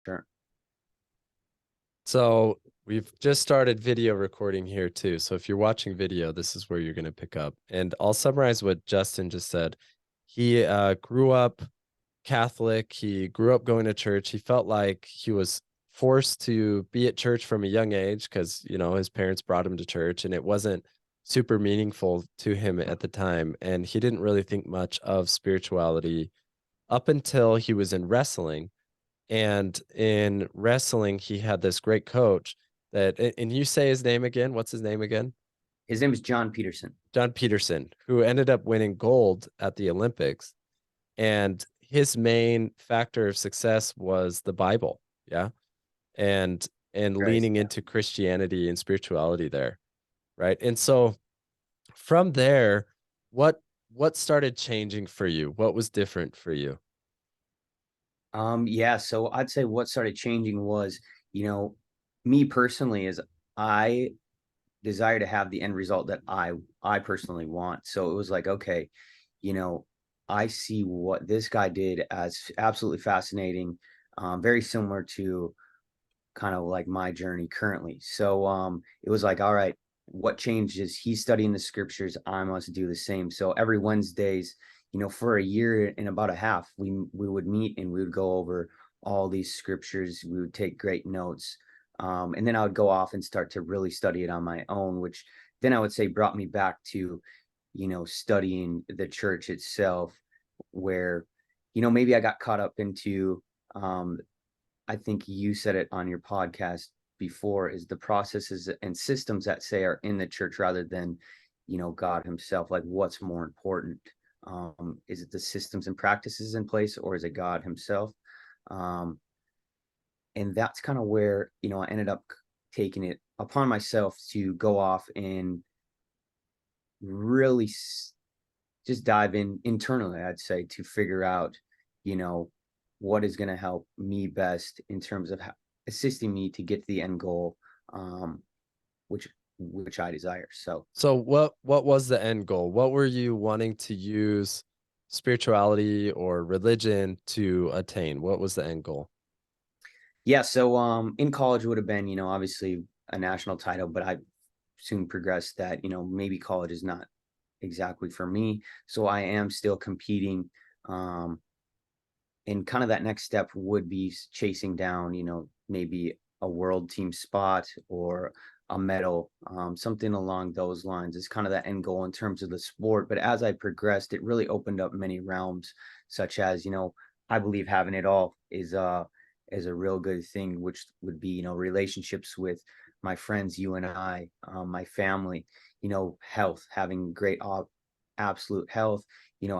Sure. So we've just started video recording here too. So if you're watching video, this is where you're going to pick up. And I'll summarize what Justin just said. He grew up Catholic. He grew up going to church. He felt like he was forced to be at church from a young age because, his parents brought him to church and it wasn't super meaningful to him at the time. And he didn't really think much of spirituality up until he was in wrestling. And in wrestling, he had this great coach and you say his name again. What's his name again? His name is John Peterson. John Peterson, who ended up winning gold at the Olympics. And his main factor of success was the Bible. Yeah. And Christ. leaning into Christianity and spirituality there. Right. And so from there, what what started changing for you? What was different for you? Yeah, so I'd say what started changing was, you know, me personally is I desire to have the end result that I personally want. So it was like, okay, you know, I see what this guy did as absolutely fascinating, very similar to kind of like my journey currently. So it was like, all right, what changes? He's studying the scriptures. I must do the same. So every Wednesdays, for a year and about a half, we would meet and we would go over all these scriptures. We would take great notes. And then I would go off and start to really study it on my own, which then I would say brought me back to, studying the church itself, where, maybe I got caught up into um, I think you said it on your podcast before, is the processes and systems that say are in the church rather than, God himself. Like what's more important? Is it the systems and practices in place or is it God himself? Um, and that's kind of where, I ended up taking it upon myself to go off and really just dive in internally, I'd say, to figure out, you know, what is going to help me best in terms of assisting me to get to the end goal, um, which which I desire. So So what was the end goal? What were you wanting to use spirituality or religion to attain? What was the end goal? yeah, so in college would have been, obviously a national title, but I soon progressed that, maybe college is not exactly for me. So I am still competing. Um, and kind of that next step would be chasing down, maybe a world team spot or a medal, something along those lines is kind of that end goal in terms of the sport. But as I progressed, it really opened up many realms, such as, I believe having it all is a real good thing, which would be, relationships with my friends, you and I, my family, health, having great absolute health,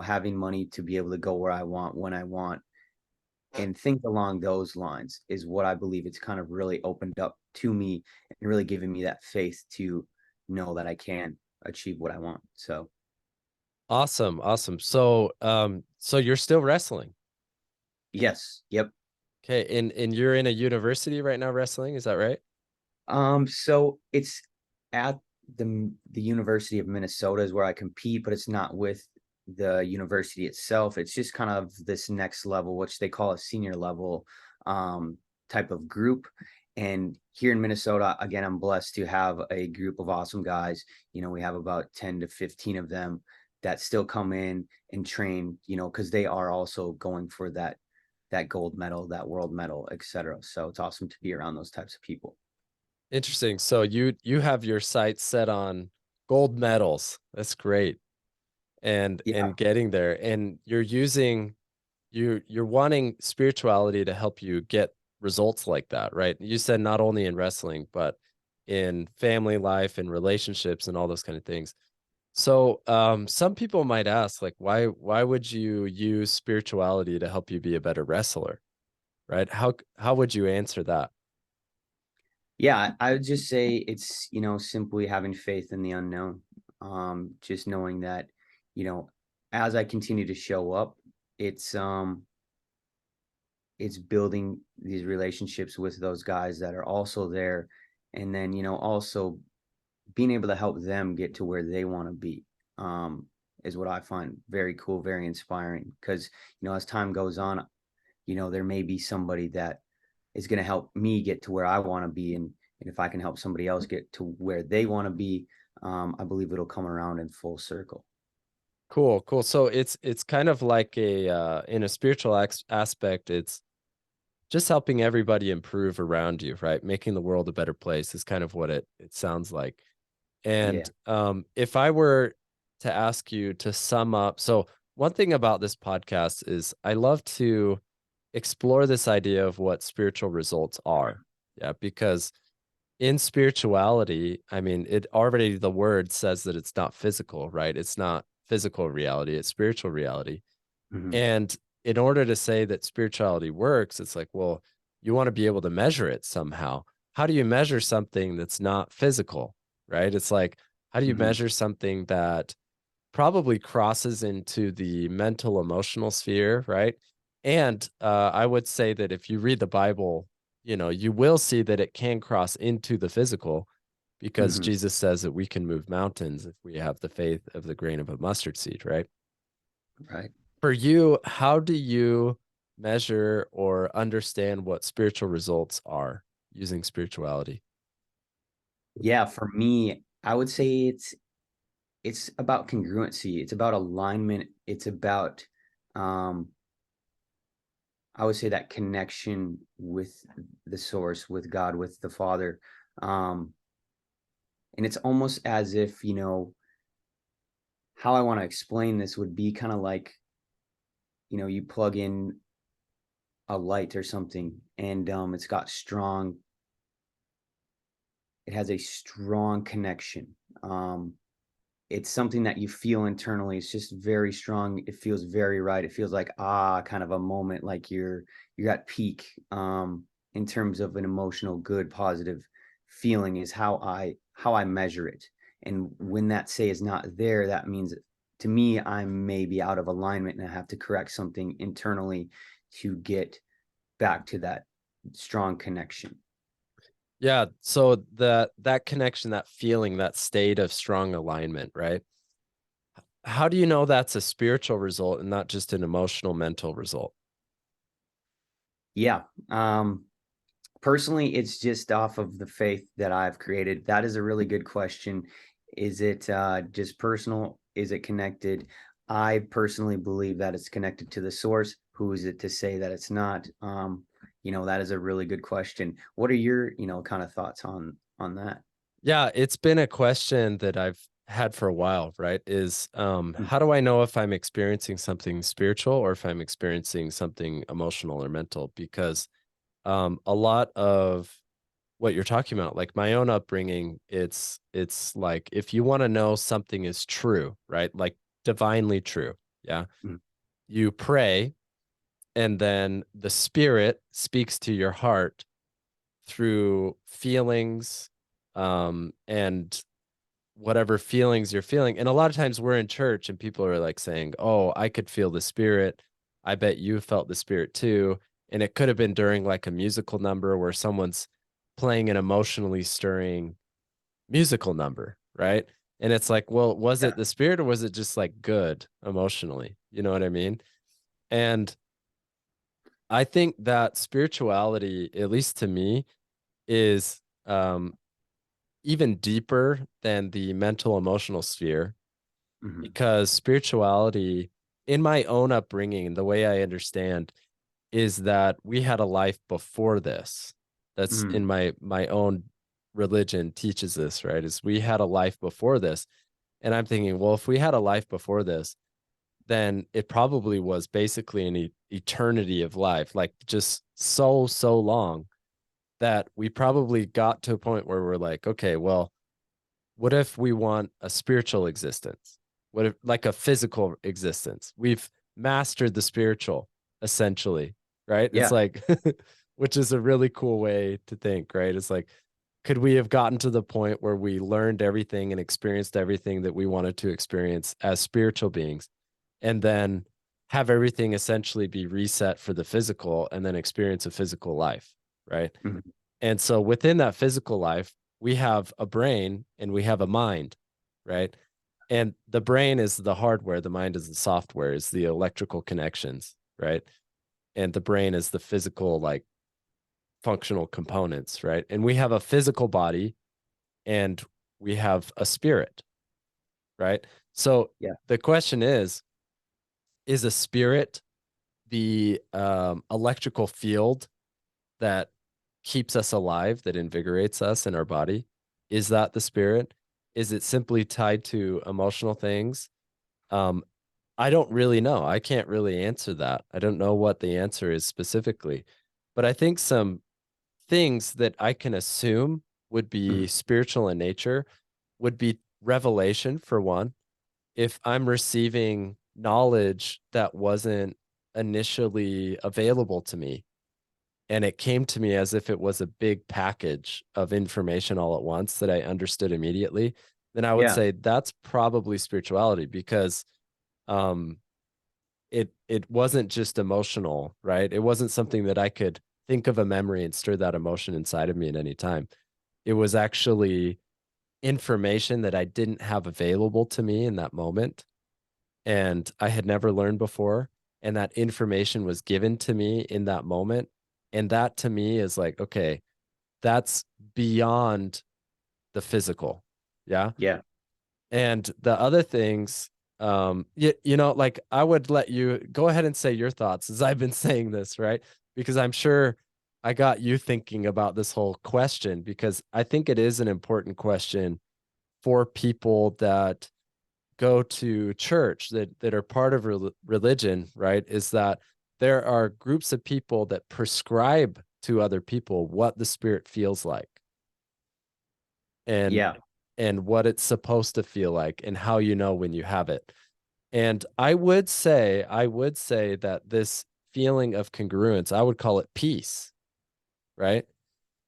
having money to be able to go where I want when I want, and think along those lines is what I believe it's kind of really opened up to me and really given me that faith to know that I can achieve what I want. So Awesome, awesome. So you're still wrestling. yes, yep. Okay, and you're in a university right now wrestling, is that right? So it's at the University of Minnesota is where I compete, but it's not with the university itself. It's just kind of this next level, which they call a senior level type of group. And here in Minnesota, again, I'm blessed to have a group of awesome guys. We have about 10 to 15 of them that still come in and train, because they are also going for that gold medal, that world medal, etc. So it's awesome to be around those types of people. Interesting. So you have your sights set on gold medals. That's great. And Yeah. getting there. And you're wanting spirituality to help you get results like that, right? You said not only in wrestling, but in family life and relationships and all those kind of things. So some people might ask, like, why would you use spirituality to help you be a better wrestler? Right? How would you answer that? Yeah, I would just say it's, simply having faith in the unknown. Just knowing that, you know, as I continue to show up, it's it's building these relationships with those guys that are also there, and then, also being able to help them get to where they want to be. Is what I find very cool, very inspiring. Because, as time goes on, there may be somebody that is going to help me get to where I want to be. And if I can help somebody else get to where they want to be, I believe it'll come around in full circle. Cool, cool. So it's kind of like a in a spiritual aspect, it's just helping everybody improve around you, right? Making the world a better place is kind of what it sounds like. Yeah. And if I were to ask you to sum up, so one thing about this podcast is I love to explore this idea of what spiritual results are. Yeah, because in spirituality, I mean, it already the word says that it's not physical, right? It's not physical reality, it's spiritual reality. Hmm. And in order to say that spirituality works, it's like, well, you want to be able to measure it somehow. How do you measure something that's not physical, right? It's like, how do you Hmm. measure something that probably crosses into the mental emotional sphere, right? And I would say that if you read the Bible, you know, you will see that it can cross into the physical because Hmm. Jesus says that we can move mountains if we have the faith of the grain of a mustard seed, right? Right. For you, how do you measure or understand what spiritual results are using spirituality? Yeah. For me, I would say it's about congruency. It's about alignment. It's about, um, I would say that connection with the source, with God, with the Father. Um, and it's almost as if, how I want to explain this would be kind of like, you plug in a light or something, and it has a strong connection. Um, it's something that you feel internally. It's just very strong. It feels very right. It feels like kind of a moment, like you're at peak, in terms of an emotional, good, positive feeling is how I measure it. And when that say is not there, that means to me I'm maybe out of alignment and I have to correct something internally to get back to that strong connection. Yeah, so that connection, that feeling, that state of strong alignment, right? How do you know that's a spiritual result and not just an emotional mental result? Yeah. Personally, it's just off of the faith that I've created. That is a really good question. Is it just personal? Is it connected? I personally believe that it's connected to the source. Who is it to say that it's not? That is a really good question. What are your, kind of thoughts on that? Yeah, it's been a question that I've had for a while, right? Is Mm. how do I know if I'm experiencing something spiritual or if I'm experiencing something emotional or mental? Because a lot of what you're talking about, like my own upbringing, it's like if you want to know something is true, right? Like divinely true. Yeah. Mm. You pray and then the spirit speaks to your heart through feelings and whatever feelings you're feeling. And a lot of times we're in church and people are like saying, "Oh, I could feel the spirit. I bet you felt the spirit too." And it could have been during like a musical number where someone's playing an emotionally stirring musical number, right? And it's like, well, was Yeah. it the spirit or was it just like good emotionally? You know what I mean? And I think that spirituality, at least to me, is even deeper than the mental emotional sphere Hmm. because spirituality, in my own upbringing, the way I understand is that we had a life before this. That's in Mm. my own religion teaches this, right? Is we had a life before this. And I'm thinking, well, if we had a life before this, then it probably was basically an eternity of life, like just so long that we probably got to a point where we're like, okay, well, what if we want a spiritual existence? What if like a physical existence? We've mastered the spiritual essentially, right? It's Yeah. like, which is a really cool way to think, right? It's like, could we have gotten to the point where we learned everything and experienced everything that we wanted to experience as spiritual beings and then have everything essentially be reset for the physical and then experience a physical life, right? Mhm. And so within that physical life, we have a brain and we have a mind, right? And the brain is the hardware, the mind is the software, is the electrical connections, right? And the brain is the physical, like functional components, right? And we have a physical body and we have a spirit, right? So Yeah. the question is a spirit the electrical field that keeps us alive, that invigorates us in our body? Is that the spirit? Is it simply tied to emotional things? Um, I don't really know. I can't really answer that. I don't know what the answer is specifically, but I think some things that I can assume would be spiritual in nature would be revelation, for one. If I'm receiving knowledge that wasn't initially available to me, and it came to me as if it was a big package of information all at once that I understood immediately, then I would Yeah. say that's probably spirituality, because um it wasn't just emotional, right? It wasn't something that I could think of a memory and stir that emotion inside of me at any time. It was actually information that I didn't have available to me in that moment, and I had never learned before, and that information was given to me in that moment. And that to me is like, okay, that's beyond the physical. Yeah. Yeah. And the other things, you know, like I would let you go ahead and say your thoughts as I've been saying this, right? Because I'm sure I got you thinking about this whole question, because I think it is an important question for people that go to church, that are part of religion, right? Is that there are groups of people that prescribe to other people what the spirit feels like, and Yeah. what it's supposed to feel like, and how you know when you have it. And I would say that this feeling of congruence, I would call it peace, right?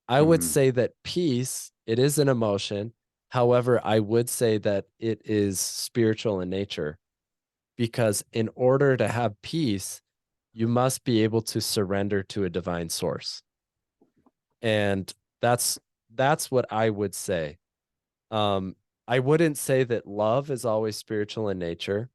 I would Hmm. say that peace, it is an emotion. However, I would say that it is spiritual in nature, because in order to have peace, you must be able to surrender to a divine source. And that's that's what I would say. Um, I wouldn't say that love is always spiritual in nature,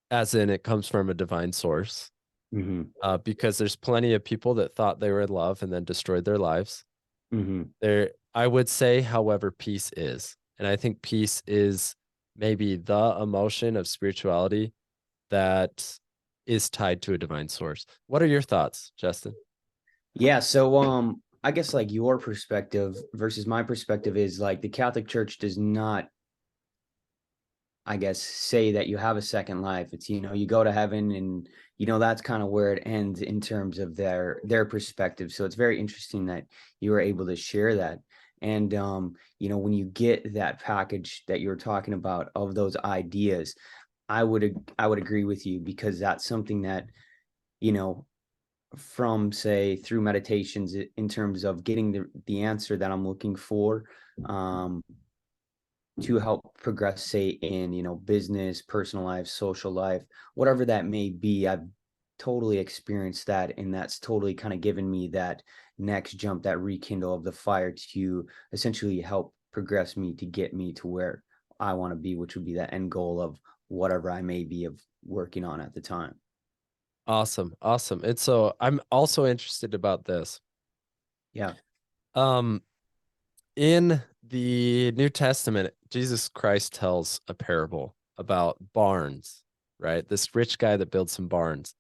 as in it comes from a divine source, Hmm. because there's plenty of people that thought they were in love and then destroyed their lives. Hmm. There, I would say, however, peace is, and I think peace is maybe the emotion of spirituality that is tied to a divine source. What are your thoughts, Justin? Yeah. So, I guess like your perspective versus my perspective is like the Catholic Church does not, I guess, say that you have a second life. It's, you go to heaven and, that's kind of where it ends in terms of their perspective. So it's very interesting that you were able to share that. And, when you get that package that you're talking about of those ideas, I would agree with you, because that's something that, you know, from say through meditations in terms of getting the answer that I'm looking for, um, to help progress, say in, business, personal life, social life, whatever that may be. I've totally experienced that, and that's totally kind of given me that next jump, that rekindle of the fire to essentially help progress me to get me to where I want to be, which would be that end goal of whatever I may be of working on at the time. Awesome, awesome. And so I'm also interested about this. Yeah. Um, in the New Testament, Jesus Christ tells a parable about barns, right? This rich guy that builds some barns,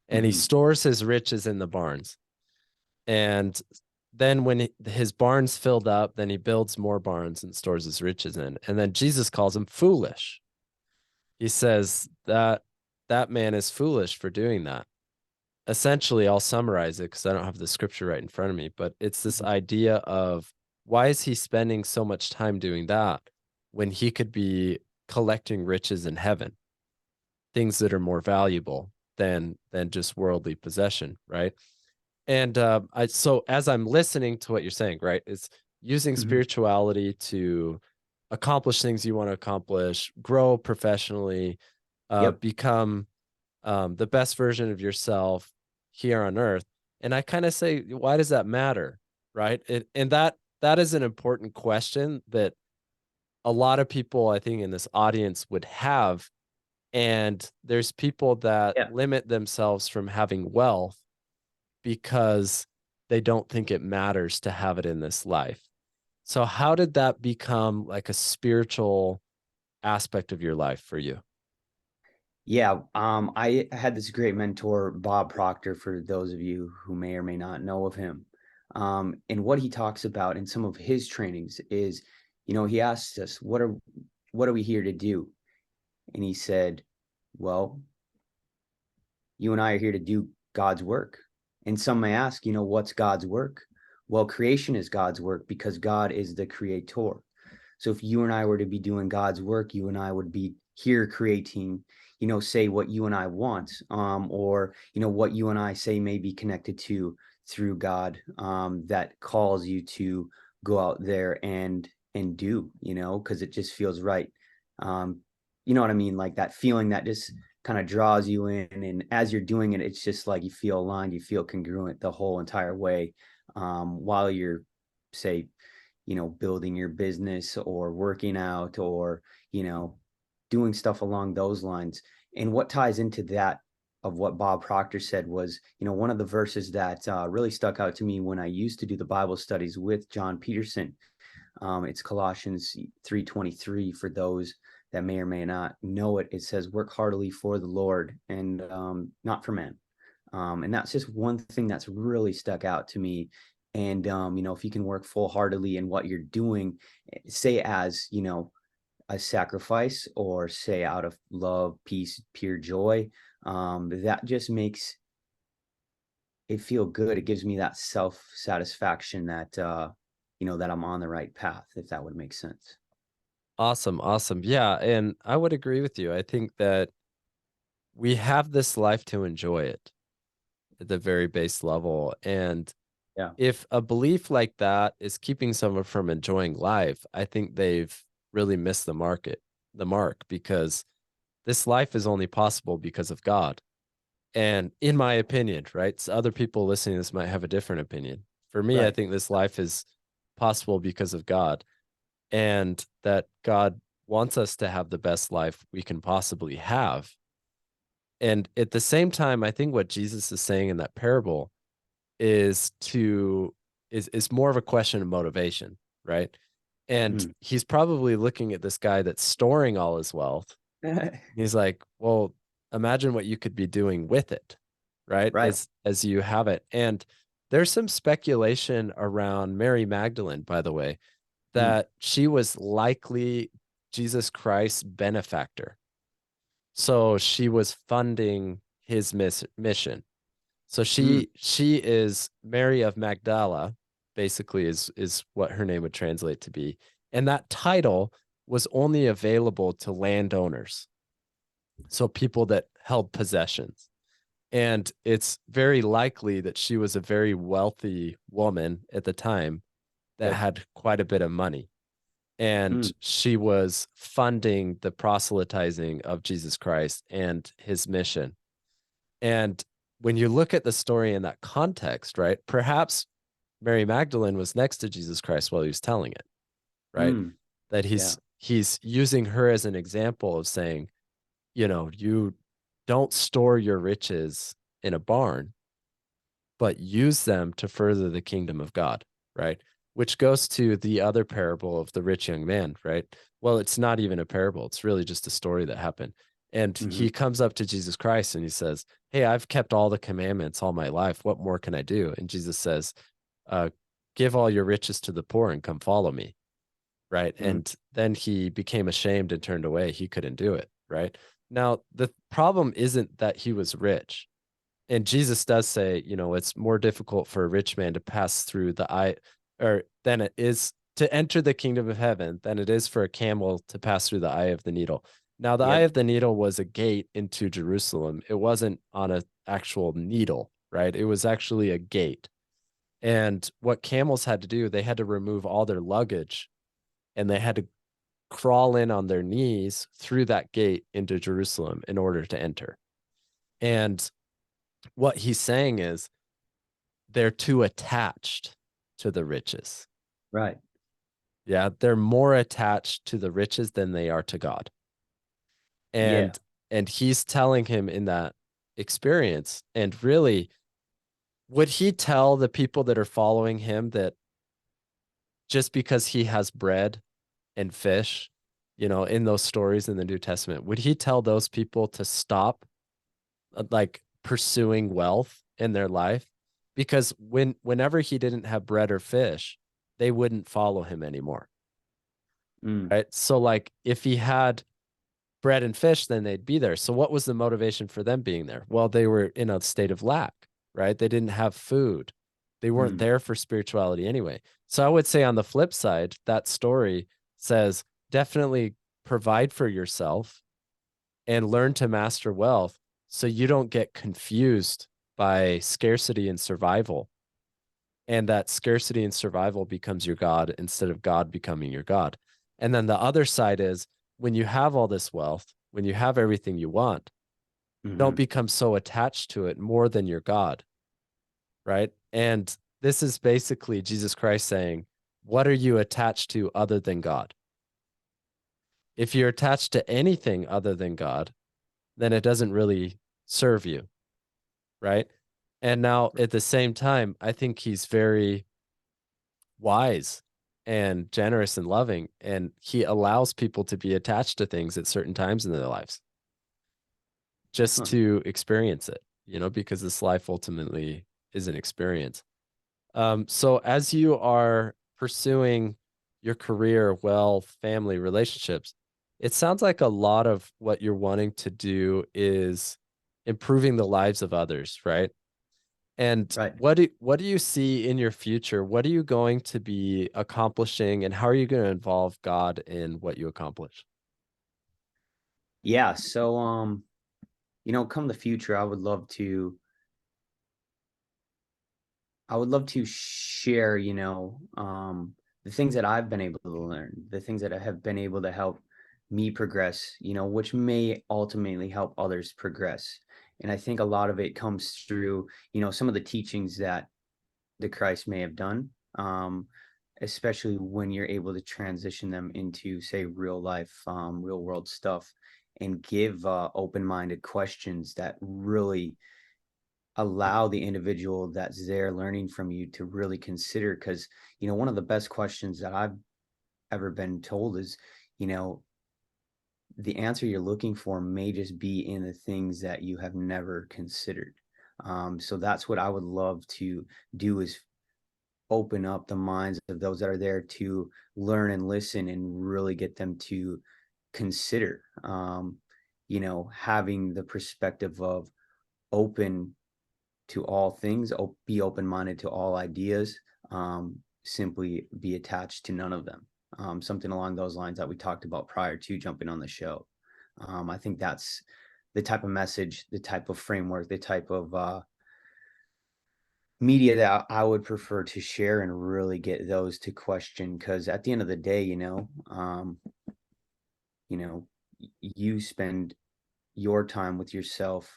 and he Hmm. stores his riches in the barns. And then when his barns filled up, then he builds more barns and stores his riches in. And then Jesus calls him foolish. He says that that man is foolish for doing that. Essentially, I'll summarize it because I don't have the scripture right in front of me, but it's this idea of, why is he spending so much time doing that when he could be collecting riches in heaven, things that are more valuable than just worldly possession, right? And so as I'm listening to what you're saying, right, it's using Hmm. spirituality to accomplish things you want to accomplish, grow professionally, Yep. become the best version of yourself here on earth. And I kind of say, why does that matter? Right. And that is an important question that a lot of people, I think, in this audience would have. And there's people that Yeah. limit themselves from having wealth because they don't think it matters to have it in this life. So how did that become like a spiritual aspect of your life for you? Yeah, I had this great mentor, Bob Proctor, for those of you who may or may not know of him. And what he talks about in some of his trainings is, he asks us, what are we here to do? And he said, well, you and I are here to do God's work. And some may ask, what's God's work? Well, creation is God's work because God is the creator. So if you and I were to be doing God's work, you and I would be here creating, say what you and I want, or, what you and I say may be connected to through God, that calls you to go out there and do, because it just feels right. Um, you know what I mean? Like that feeling that just kind of draws you in. And as you're doing it, it's just like you feel aligned, you feel congruent the whole entire way, while you're, say, building your business or working out or, doing stuff along those lines. And what ties into that of what Bob Proctor said was, one of the verses that really stuck out to me when I used to do the Bible studies with John Peterson. It's Colossians 3:23 for those that may or may not know it. It says, work heartily for the Lord and not for man. And that's just one thing that's really stuck out to me. And, if you can work full heartedly in what you're doing, say as, a sacrifice or say out of love, peace, pure joy, that just makes it feel good. It gives me that self satisfaction that, that I'm on the right path, if that would make sense. Awesome, awesome. Yeah, and I would agree with you. I think that we have this life to enjoy it at the very base level. And Yeah. if a belief like that is keeping someone from enjoying life, I think they've really missed the mark, because this life is only possible because of God. And in my opinion, right? So other people listening to this might have a different opinion. For me, I Right. think this life is possible because of God, and that God wants us to have the best life we can possibly have. And at the same time, I think what Jesus is saying in that parable is is more of a question of motivation, right? And Mm. he's probably looking at this guy that's storing all his wealth. He's like, well, imagine what you could be doing with it, right? Right. As you have it. And there's some speculation around Mary Magdalene, by the way, Mm. that she was likely Jesus Christ's benefactor. So she was funding his mission. So Mm. she is Mary of Magdala, basically is what her name would translate to be. And that title was only available to landowners, so people that held possessions. And it's very likely that she was a very wealthy woman at the time that Yep. had quite a bit of money. And Mm. she was funding the proselytizing of Jesus Christ and his mission. And when you look at the story in that context, right, perhaps Mary Magdalene was next to Jesus Christ while he was telling it, right? Mm. That Yeah. he's using her as an example of saying, you don't store your riches in a barn, but use them to further the kingdom of God, right? Which goes to the other parable of the rich young man, right? Well, it's not even a parable, it's really just a story that happened. And Hmm. he comes up to Jesus Christ and he says, hey, I've kept all the commandments all my life. What more can I do? And Jesus says, uh, give all your riches to the poor and come follow me, right? Mm. And then he became ashamed and turned away. He couldn't do it, right? Now, the problem isn't that he was rich. And Jesus does say, it's more difficult for a rich man to pass through the eye, or than it is to enter the kingdom of heaven, than it is for a camel to pass through the eye of the needle. Now, the eye Yep. of the needle was a gate into Jerusalem. It wasn't on an actual needle, right? It was actually a gate. And what camels had to do, they had to remove all their luggage and they had to crawl in on their knees through that gate into Jerusalem in order to enter. And what he's saying is they're too attached to the riches. Right. Yeah, they're more attached to the riches than they are to God. Yeah. And he's telling him in that experience, and really would he tell the people that are following him that just because he has bread and fish, in those stories in the New Testament, would he tell those people to stop like pursuing wealth in their life? Because whenever he didn't have bread or fish, they wouldn't follow him anymore. Mm, Right. So like if he had bread and fish, then they'd be there. So what was the motivation for them being there? Well, they were in a state of lack, right? They didn't have food. They weren't mm, there for spirituality anyway. So I would say on the flip side, that story says definitely provide for yourself and learn to master wealth so you don't get confused by scarcity and survival. And that scarcity and survival becomes your God instead of God becoming your God. And then the other side is when you have all this wealth, when you have everything you want, don't hmm. become so attached to it more than your God, right? And this is basically Jesus Christ saying, what are you attached to other than God? If you're attached to anything other than God, then it doesn't really serve you, right? And now at the same time, I think he's very wise and generous and loving, and he allows people to be attached to things at certain times in their lives just Huh. to experience it, because this life ultimately is an experience. So as you are pursuing your career, wealth, family, relationships, it sounds like a lot of what you're wanting to do is improving the lives of others, right? And Right. what do you see in your future? What are you going to be accomplishing, and how are you going to involve God in what you accomplish? Yeah. So, come the future, I would love to share, the things that I've been able to learn, the things that have been able to help me progress, which may ultimately help others progress. And I think a lot of it comes through, some of the teachings that the Christ may have done, especially when you're able to transition them into, say, real life, real world stuff, and give open-minded questions that really allow the individual that's there learning from you to really consider. Because one of the best questions that I've ever been told is, you know the answer you're looking for may just be in the things that you have never considered. So that's what I would love to do, is open up the minds of those that are there to learn and listen and really get them to consider, having the perspective of open to all things, be open minded to all ideas, simply be attached to none of them. Something along those lines that we talked about prior to jumping on the show. I think that's the type of message, the type of framework, the type of media that I would prefer to share and really get those to question. Because at the end of the day, you know, you spend your time with yourself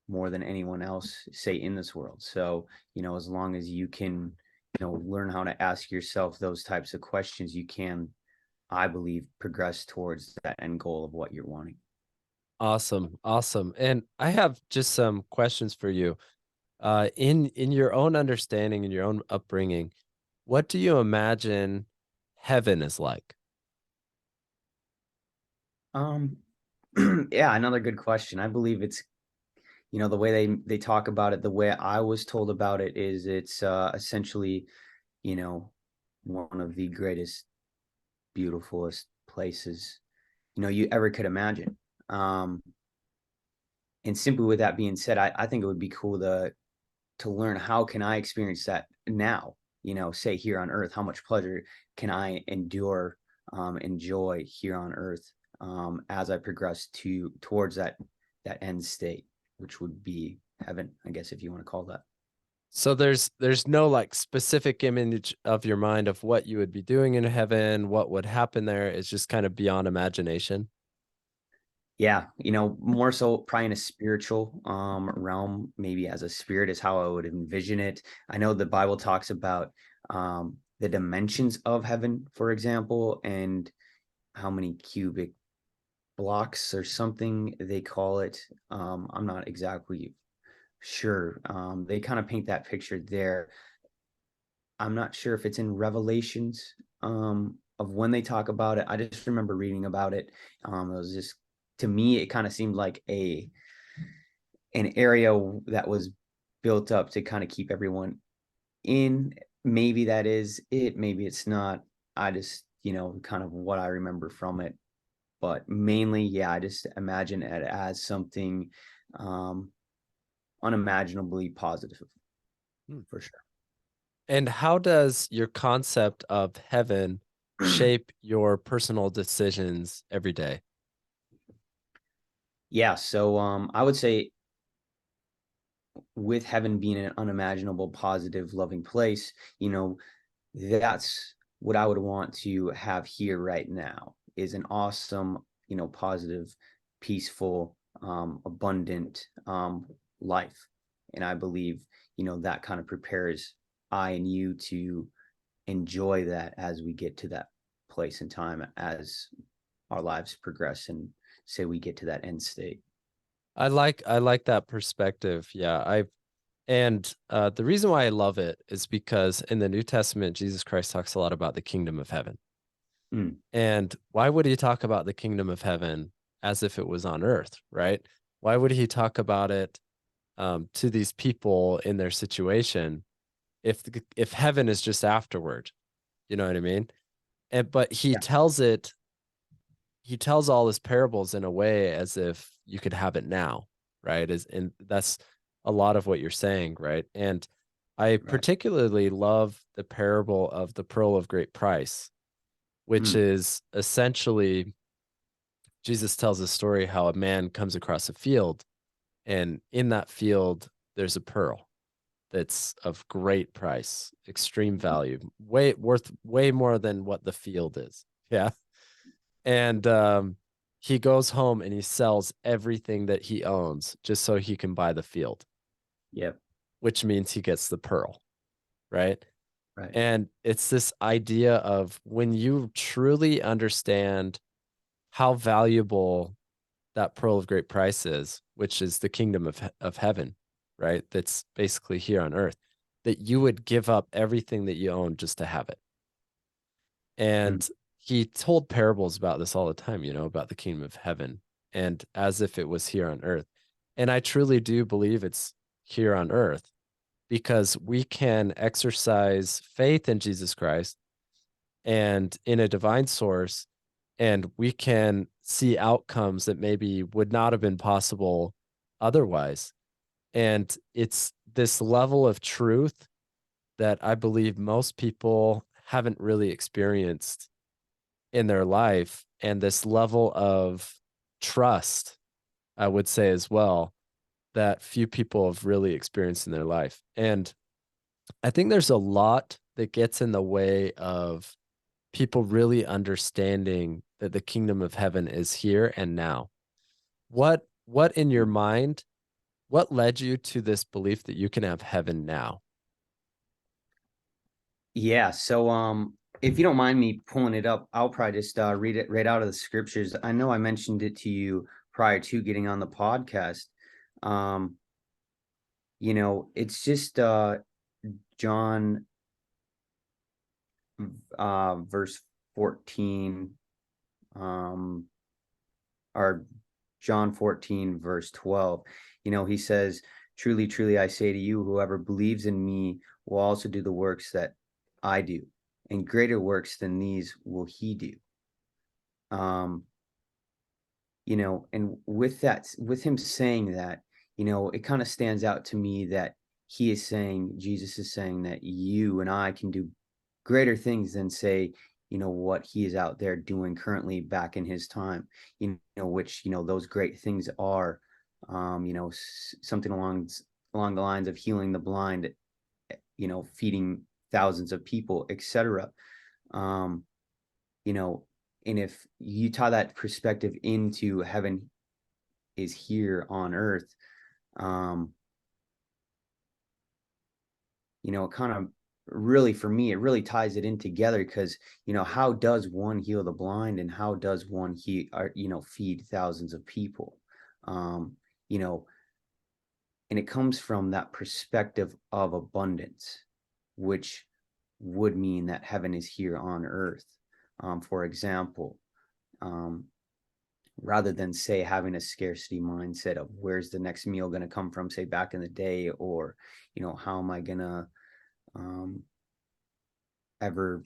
more than anyone else, say, in this world. So, as long as you can, learn how to ask yourself those types of questions, you can, I believe, progress towards that end goal of what you're wanting. Awesome, awesome. And I have just some questions for you. In your own understanding, in your own upbringing, what do you imagine heaven is like? Um, yeah, another good question. I believe it's, the way they talk about it, the way I was told about it is it's essentially, you know, one of the greatest, beautifulest places, you ever could imagine. Um, and simply with that being said, I think it would be cool to learn how can I experience that now, say here on earth, how much pleasure can I enjoy here on earth, as I progress towards that end state, which would be heaven, I guess, if you want to call that. So there's no like specific image of your mind of what you would be doing in heaven, what would happen there. It's just kind of beyond imagination. Yeah, more so probably in a spiritual realm, maybe as a spirit is how I would envision it. I know the Bible talks about the dimensions of heaven, for example, and how many cubic blocks or something they call it. I'm not exactly Sure. They kind of paint that picture there. I'm not sure if it's in Revelations, of when they talk about it. I just remember reading about it. It was just, to me, it kind of seemed like an area that was built up to kind of keep everyone in. Maybe that is it. Maybe it's not. I just, kind of what I remember from it. But mainly, yeah, I just imagine it as something um, unimaginably positive Hmm. for sure. And how does your concept of heaven shape your personal decisions every day? Yeah, so I would say, with heaven being an unimaginable, positive, loving place, that's what I would want to have here right now, is an awesome, positive, peaceful, abundant life. And I believe, that kind of prepares I and you to enjoy that as we get to that place in time, as our lives progress and say we get to that end state. I like that perspective. Yeah, the reason why I love it is because in the New Testament, Jesus Christ talks a lot about the kingdom of heaven. Mm, And why would he talk about the kingdom of heaven as if it was on earth, right? Why would he talk about it to these people in their situation if heaven is just afterward? You know what I mean? And but yeah, he tells all his parables in a way as if you could have it now, right? And that's a lot of what you're saying, right? And I right. particularly love the parable of the pearl of great price, which Mm, is essentially Jesus tells a story how a man comes across a field, and in that field there's a pearl that's of great price, extreme value, way worth way more than what the field is. Yeah. And he goes home and he sells everything that he owns just so he can buy the field, yep, which means he gets the pearl, right? right. And it's this idea of when you truly understand how valuable that pearl of great price is, which is the kingdom of heaven, right? That's basically here on earth, that you would give up everything that you own just to have it. Mm, And he told parables about this all the time, about the kingdom of heaven and as if it was here on earth. And I truly do believe it's here on earth because we can exercise faith in Jesus Christ and in a divine source, and we can see outcomes that maybe would not have been possible otherwise. And it's this level of truth that I believe most people haven't really experienced in their life, and this level of trust, I would say as well, that few people have really experienced in their life. And I think there's a lot that gets in the way of people really understanding that the kingdom of heaven is here and now. What in your mm. mind, what led you to this belief that you can have heaven now? Yeah, so if you don't mind me pulling it up, I'll probably just read it right out of the scriptures. I know I mentioned it to you prior to getting on the podcast. Um, it's just John verse 14, um or John 14 verse 12. He says, "Truly, truly I say to you, whoever believes in me will also do the works that I do, and greater works than these will he do." Um, and with him saying that, it kind of stands out to me that Jesus is saying that you and I can do greater things than, say, what he is out there doing currently back in his time, which, those great things are, something along the lines of healing the blind, feeding thousands of people, etc. Um, you know, and if you tie that perspective into heaven is here on earth, um, it kind of really, for me, it really ties it in together, because, how does one heal the blind, and how does one feed thousands of people? Um, you know, and it comes from that perspective of abundance, which would mean that heaven is here on earth. For example, um, rather than say having a scarcity mindset of where's the next meal going to come from, say back in the day, or how am I going to um, ever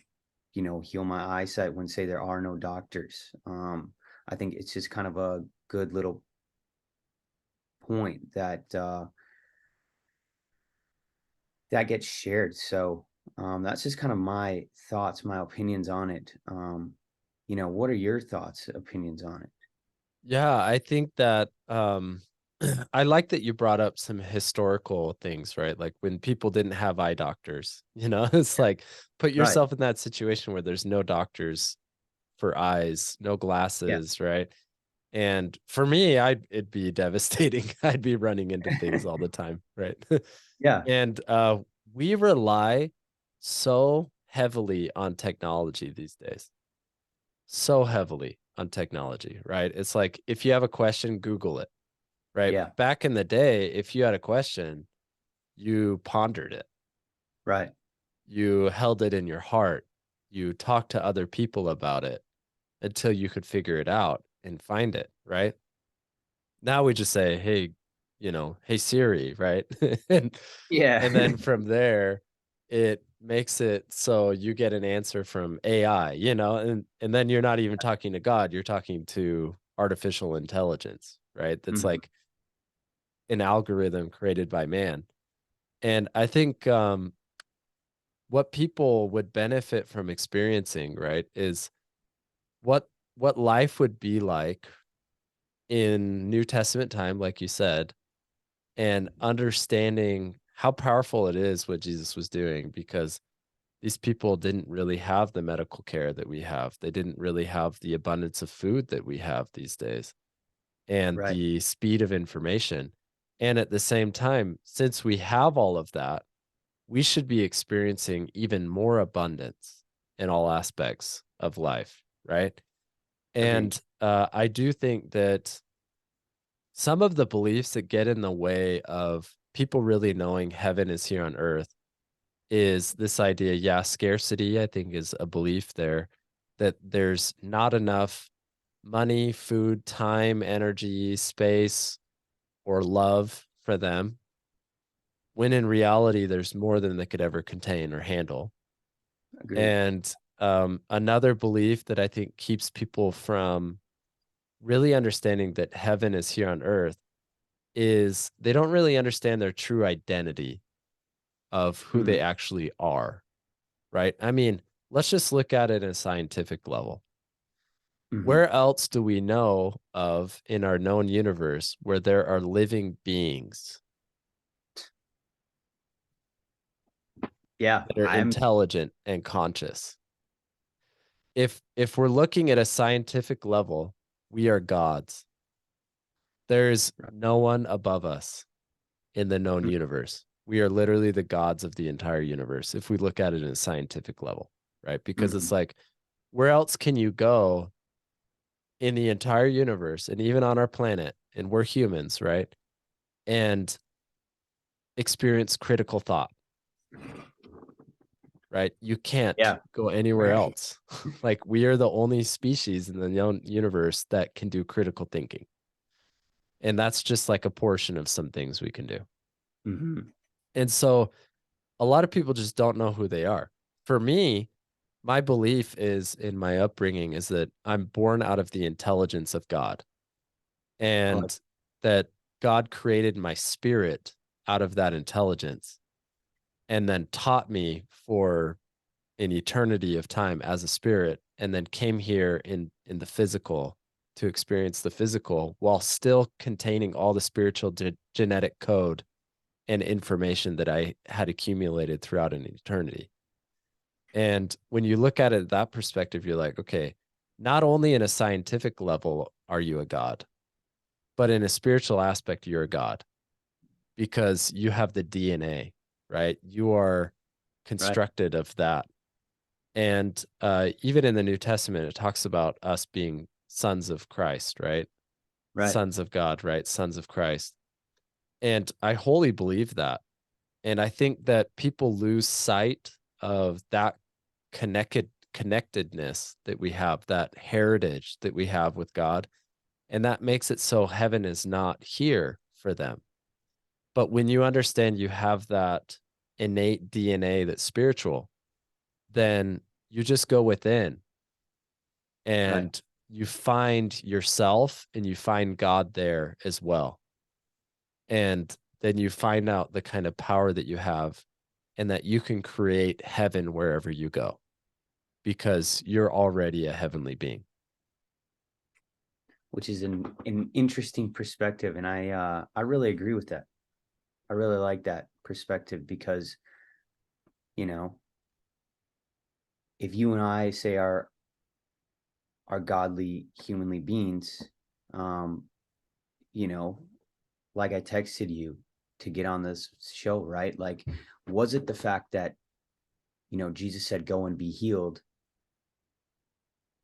heal my eyesight when, say, there are no doctors. I think it's just kind of a good little point that that gets shared. So that's just kind of my thoughts, my opinions on it. What are your thoughts, opinions on it? Yeah, I think that I like that you brought up some historical things, right? Like when people didn't have eye doctors, it's like put Right. yourself in that situation where there's no doctors for eyes, no Yeah. glasses, right? And for me, it'd be devastating. I'd be running into things all the time, right? Yeah. And we rely so heavily on technology these days. So heavily on technology, right? It's like if you have a question, Google it, right? Yeah. Back in the day, if you had a question, you pondered it, Right. you held it in your heart, you talked to other people about it until you could figure it out and find it, right? Now we just say, hey, hey Siri, right? and Yeah. and then from there, it makes it so you get an answer from AI, and then you're not even talking to God, you're talking to artificial intelligence, right? That's Mhm. like an algorithm created by man. And I think what people would benefit from experiencing, right, is what what life would be like in New Testament time, like you said, and understanding how powerful it is what Jesus was doing, because these people didn't really have the medical care that we have. They didn't really have the abundance of food that we have these days and Right. the speed of information. And at the same time, since we have all of that, we should be experiencing even more abundance in all aspects of life, right? Agreed. And I do think that some of the beliefs that get in the way of people really knowing heaven is here on earth is this idea. Yeah, scarcity, I think, is a belief there, that there's not enough money, food, time, energy, space, or love for them, when in reality, there's more than they could ever contain or handle. Agreed. And another belief that I think keeps people from really understanding that heaven is here on earth is they don't really understand their true identity of who they Mm. actually are, right? I mean, let's just look at it at a scientific level. Mhm. Where else do we know of in our known universe where there are living beings Yeah. that are I'm intelligent and conscious? If we're looking at a scientific level, we are gods. There's no one above us in the known Mhm. universe. We are literally the gods of the entire universe if we look at it in a scientific level, right? Because it's Mhm. like, where else can you go in the entire universe and even on our planet? And we're humans, right? And experience critical thought, right? You can't Yeah. go anywhere Right. else. Like, we are the only species in the known universe that can do critical thinking. And that's just like a portion of some things we can do. Mhm. And so a lot of people just don't know who they are. For me, my belief is in my upbringing is that I'm born out of the intelligence of God, I like. and that God created my spirit out of that intelligence and then taught me for an eternity of time as a spirit, and then came here in the physical to experience the physical while still containing all the spiritual genetic code and information that I had accumulated throughout an eternity. And when you look at it that perspective, you're like, okay, not only in a scientific level are you a god, but in a spiritual aspect, you're a god because you have the DNA, right? You are Right. constructed of that. And even in the New Testament, it talks about us being sons of Christ, right? Right. Sons of God, right? Sons of Christ. And I wholly believe that. And I think that people lose sight of that connectedness that we have, that heritage that we have with God. And that makes it so heaven is not here for them. But when you understand you have that innate DNA that's spiritual, then you just go within Right. and you find yourself and you find God there as well. And then you find out the kind of power that you have and that you can create heaven wherever you go because you're already a heavenly being. Which is an interesting perspective. And I really agree with that. I really like that perspective because, you know, if you and I say are godly humanly beings, um, you know, like I texted you to get on this show, right? Like, was it the fact that, Jesus said, go and be healed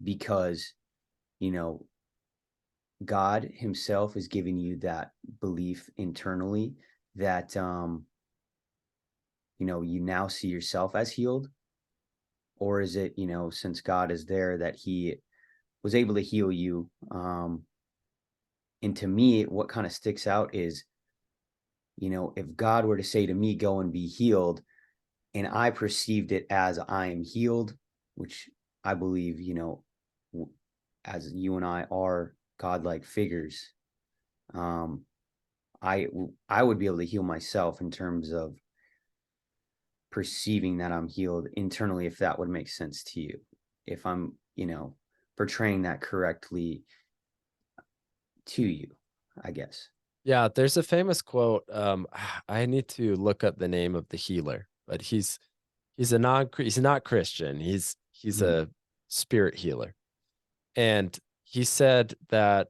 because, you know, God himself is giving you that belief internally that, you now see yourself as healed? Or is it, since God is there that he was able to heal you? And to me, what kind of sticks out is, if God were to say to me, go and be healed, and I perceived it as I am healed, which I believe, as you and I are godlike figures, um, I would be able to heal myself in terms of perceiving that I'm healed internally, if that would make sense to you. If I'm, portraying that correctly to you, I guess. Yeah, there's a famous quote. I need to look up the name of the healer, but he's not Christian. He's Mm-hmm. a spirit healer. And he said that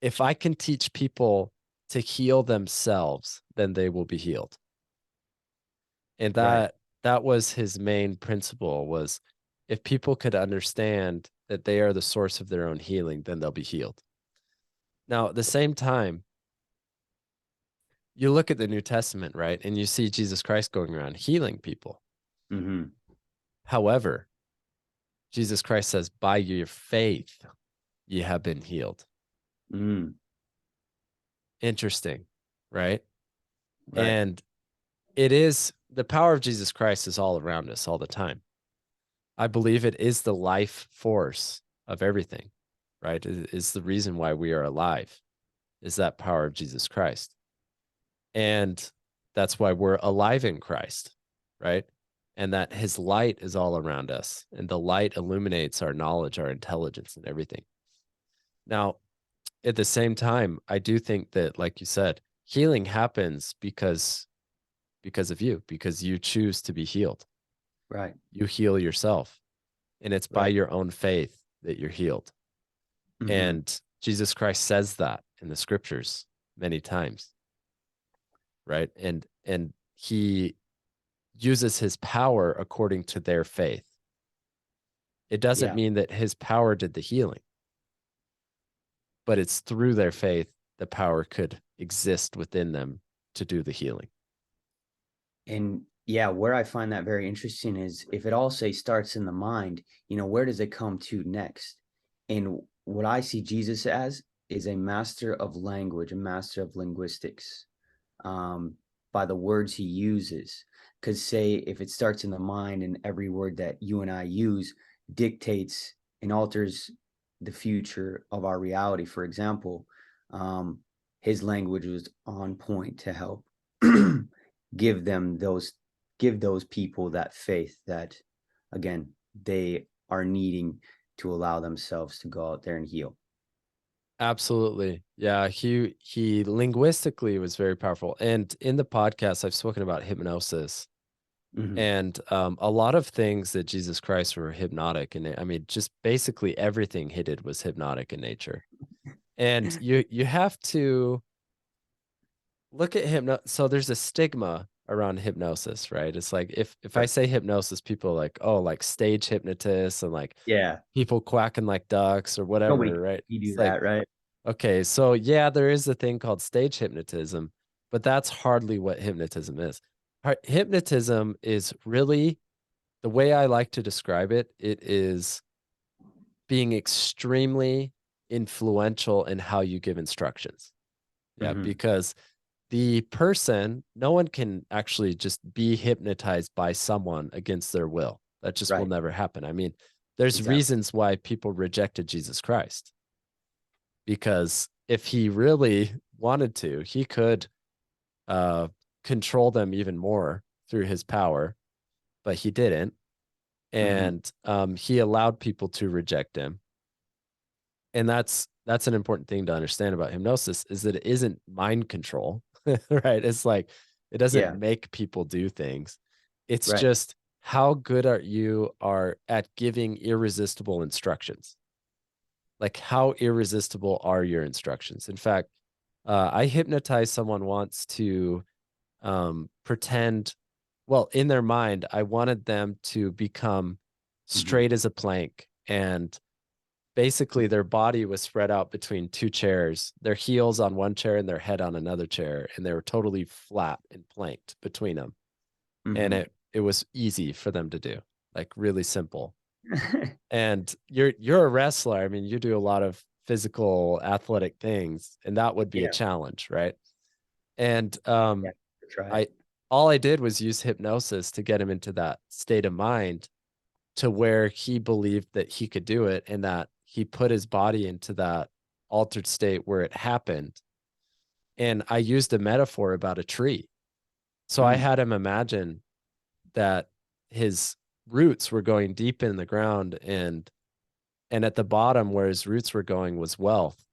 if I can teach people to heal themselves, then they will be healed. And Right. that was his main principle was if people could understand that they are the source of their own healing, then they'll be healed. Now, at the same time, you look at the New Testament, right? And you see Jesus Christ going around healing people. Mm-hmm. However, Jesus Christ says, by your faith, ye have been healed. Mm. Interesting, right? Right. And it is the power of Jesus Christ is all around us all the time. I believe it is the life force of everything, right? It is the reason why we are alive, is that power of Jesus Christ. And that's why we're alive in Christ, right? And that his light is all around us, and the light illuminates our knowledge, our intelligence, and everything. Now, at the same time, I do think that, like you said, healing happens because of you, because you choose to be healed. Right. You heal yourself, and it's by Right. your own faith that you're healed. Mm-hmm. And Jesus Christ says that in the scriptures many times, right? And he uses his power according to their faith. It doesn't Yeah. mean that his power did the healing, but it's through their faith the power could exist within them to do the healing. And yeah, where I find that very interesting is if it all say starts in the mind, where does it come to next? And what I see Jesus as is a master of language, a master of linguistics, um, by the words he uses. Because say if it starts in the mind and every word that you and I use dictates and alters the future of our reality, for example, um, his language was on point to help give them those give those people that faith that again they are needing to allow themselves to go out there and heal. Absolutely. Yeah, he linguistically was very powerful. And in the podcast I've spoken about hypnosis. Mm-hmm. And a lot of things that Jesus Christ were hypnotic, and I mean, just basically everything he did was hypnotic in nature. And you have to look at hypno. So there's a stigma around hypnosis, right? It's like if I Right. say hypnosis, people are like, oh, like stage hypnotists and like Yeah. people quacking like ducks or Nobody whatever, right? you It's do like, that, right? okay, so yeah, there is a thing called stage hypnotism, but that's hardly what hypnotism is. Hypnotism is really, the way I like to describe it, it is being extremely influential in how you give instructions. Yeah, Hmm. because the person, no one can actually just be hypnotized by someone against their will. That just will Right. never happen. I mean, there's Exactly. reasons why people rejected Jesus Christ, because if he really wanted to, he could uh, control them even more through his power, but he didn't. Hmm. And he allowed people to reject him. And that's an important thing to understand about hypnosis, is that it isn't mind control, right? It's like it doesn't Yeah. make people do things. It's Right. just how good are you are at giving irresistible instructions. Like how irresistible are your instructions? In fact, I hypnotized someone once to pretend, well, in their mind, I wanted them to become Hmm. straight as a plank, and basically their body was spread out between two chairs, their heels on one chair and their head on another chair, and they were totally flat and planked between them. And Hmm. it was easy for them to do, like really simple. And you're a wrestler. I mean, you do a lot of physical athletic things, and that would be a Yeah. challenge, right? And Yeah. Try it. I all I did was use hypnosis to get him into that state of mind to where he believed that he could do it, and that he put his body into that altered state where it happened. And I used a metaphor about a tree. So I Mm. had him imagine that his roots were going deep in the ground, and at the bottom where his roots were going was wealth,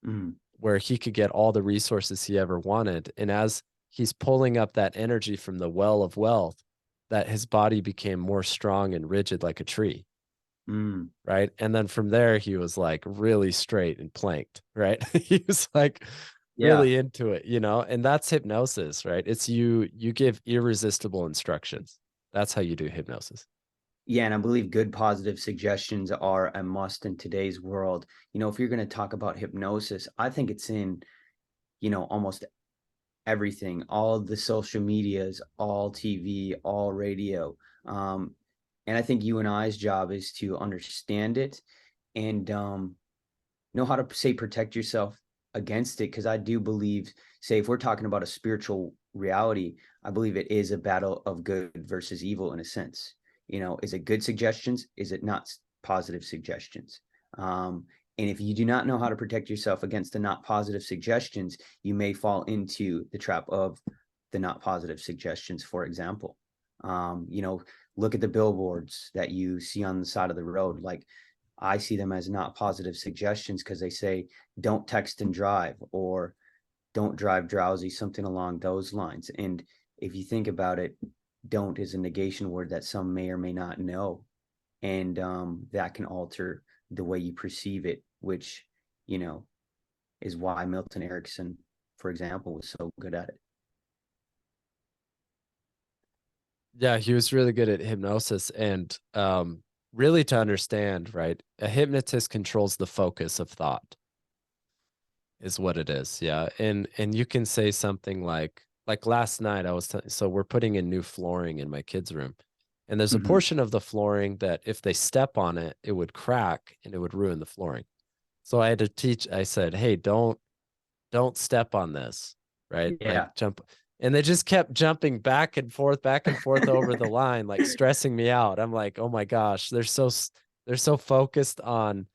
Mm. where he could get all the resources he ever wanted. And as he's pulling up that energy from the well of wealth, that his body became more strong and rigid like a tree. Mm. Right. And then from there, he was like really straight and planked. Right. He was like Yeah. really into it, and that's hypnosis, right? It's you give irresistible instructions. That's how you do hypnosis. Yeah, and I believe good positive suggestions are a must in today's world. If you're going to talk about hypnosis, I think it's in, almost everything, all the social medias, all TV, all radio. Um, and I think you and I's job is to understand it and know how to say protect yourself against it. Because I do believe, say, if we're talking about a spiritual reality, I believe it is a battle of good versus evil in a sense. Is it good suggestions? Is it not positive suggestions? Um, and if you do not know how to protect yourself against the not positive suggestions, you may fall into the trap of the not positive suggestions. For example, look at the billboards that you see on the side of the road. Like, I see them as not positive suggestions because they say don't text and drive, or don't drive drowsy, something along those lines. And if you think about it, don't is a negation word that some may or may not know. And that can alter the way you perceive it, which, you know, is why Milton Erickson, for example, was so good at it. Yeah, he was really good at hypnosis, and really to understand, right? A hypnotist controls the focus of thought, is what it is. Yeah. And you can say something like last night so we're putting in new flooring in my kids' room. And there's a Mm-hmm. portion of the flooring that if they step on it, it would crack and it would ruin the flooring. So I had to teach, I said, "Hey, don't step on this." Right? Like Yeah. jump. And they just kept jumping back and forth over the line, like stressing me out. I'm like, "Oh my gosh, they're so focused on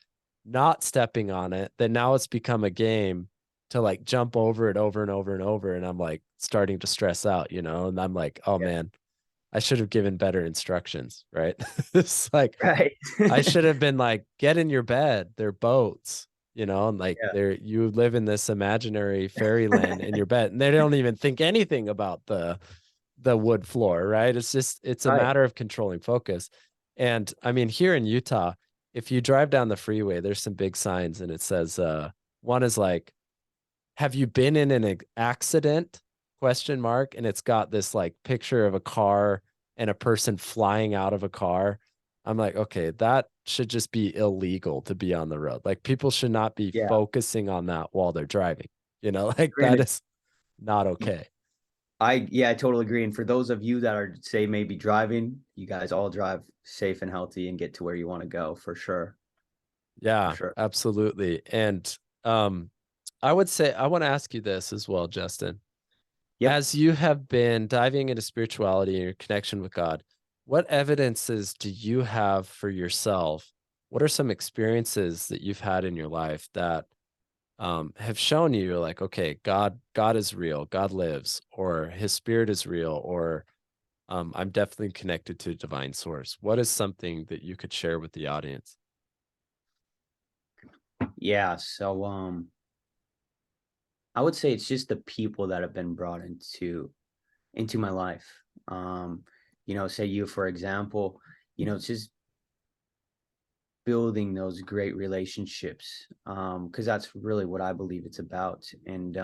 not stepping on it that now it's become a game to like jump over it over and over and over." And I'm like starting to stress out, and I'm like, "Oh Yeah. man, I should have given better instructions," right? It's like Right. I should have been like, "Get in your bed. They're boats." And like Yeah. you live in this imaginary fairyland in your bed, and they don't even think anything about the wood floor, right? It's a Right. matter of controlling focus. And I mean, here in Utah, if you drive down the freeway, there's some big signs, and it says one is like, "Have you been in an accident?" question mark, and it's got this like picture of a car and a person flying out of a car. I'm like, okay, that should just be illegal to be on the road. Like people should not be Yeah. focusing on that while they're driving. Like that Granted, is not okay. I totally agree. And for those of you that are, say, maybe driving, you guys all drive safe and healthy and get to where you want to go for sure. For Yeah, sure. absolutely. And um, I would say I want to ask you this as well, Justin. Yep. As you have been diving into spirituality and your connection with God, what evidences do you have for yourself? What are some experiences that you've had in your life that have shown you you're like, okay, God is real, God lives, or His Spirit is real, or I'm definitely connected to a divine source. What is something that you could share with the audience? Yeah. So I would say it's just the people that have been brought into my life. Um, say you, for example, it's just building those great relationships. Because that's really what I believe it's about. And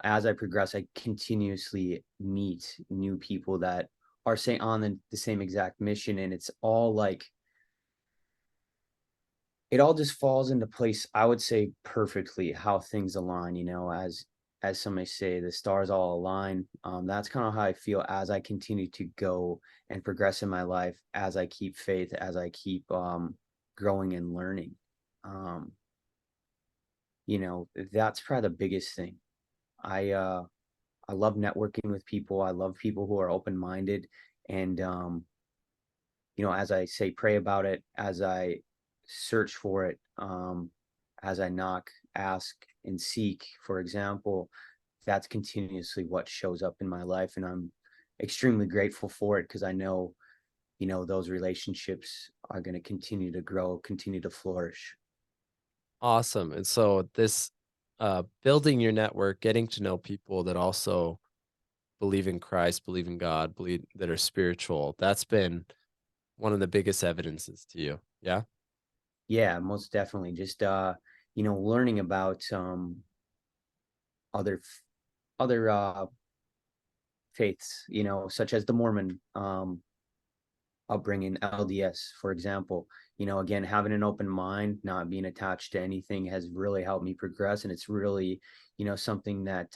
as I progress, I continuously meet new people that are say on the same exact mission. And it's all like it all just falls into place, I would say perfectly how things align, as some may say, the stars all align. That's kind of how I feel as I continue to go and progress in my life, as I keep faith, as I keep growing and learning. Um, that's probably the biggest thing. I uh I love networking with people. I love people who are open-minded. And as I say, pray about it, as I search for it, as I knock, ask, and seek, for example, that's continuously what shows up in my life. And I'm extremely grateful for it because I know, those relationships are going to continue to grow, continue to flourish. Awesome. And so this building your network, getting to know people that also believe in Christ, believe in God, believe that are spiritual, that's been one of the biggest evidences to you. Yeah. Yeah, most definitely. Just, learning about other, other faiths, such as the Mormon upbringing, LDS, for example. Again, having an open mind, not being attached to anything has really helped me progress. And it's really, something that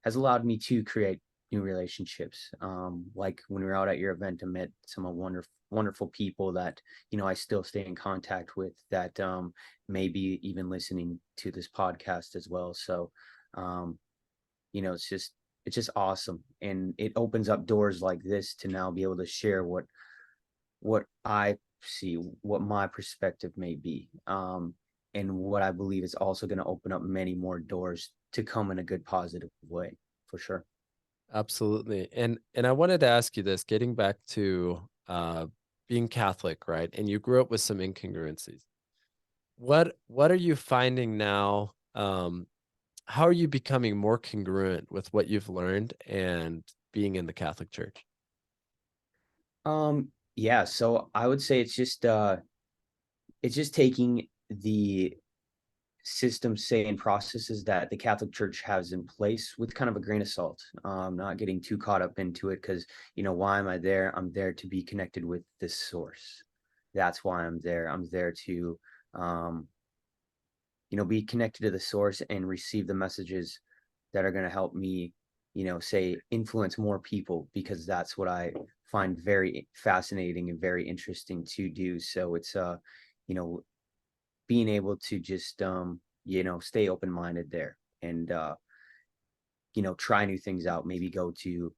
has allowed me to create new relationships. Like when we were out at your event, I met some wonderful people that, I still stay in contact with that maybe even listening to this podcast as well. So, um, it's just awesome. And it opens up doors like this to now be able to share what I see, what my perspective may be, and what I believe is also going to open up many more doors to come in a good, positive way, for sure. Absolutely. And I wanted to ask you this, getting back to being Catholic, right? And you grew up with some incongruencies. What are you finding now? How are you becoming more congruent with what you've learned and being in the Catholic Church? Yeah, so I would say it's just taking the systems, say, and processes that the Catholic Church has in place with kind of a grain of salt. Not getting too caught up into it because, why am I there? I'm there to be connected with this source. That's why I'm there. I'm there to, um, be connected to the source and receive the messages that are going to help me, say, influence more people because that's what I find very fascinating and very interesting to do. So it's, you know, being able to just stay open minded there and try new things out, maybe go to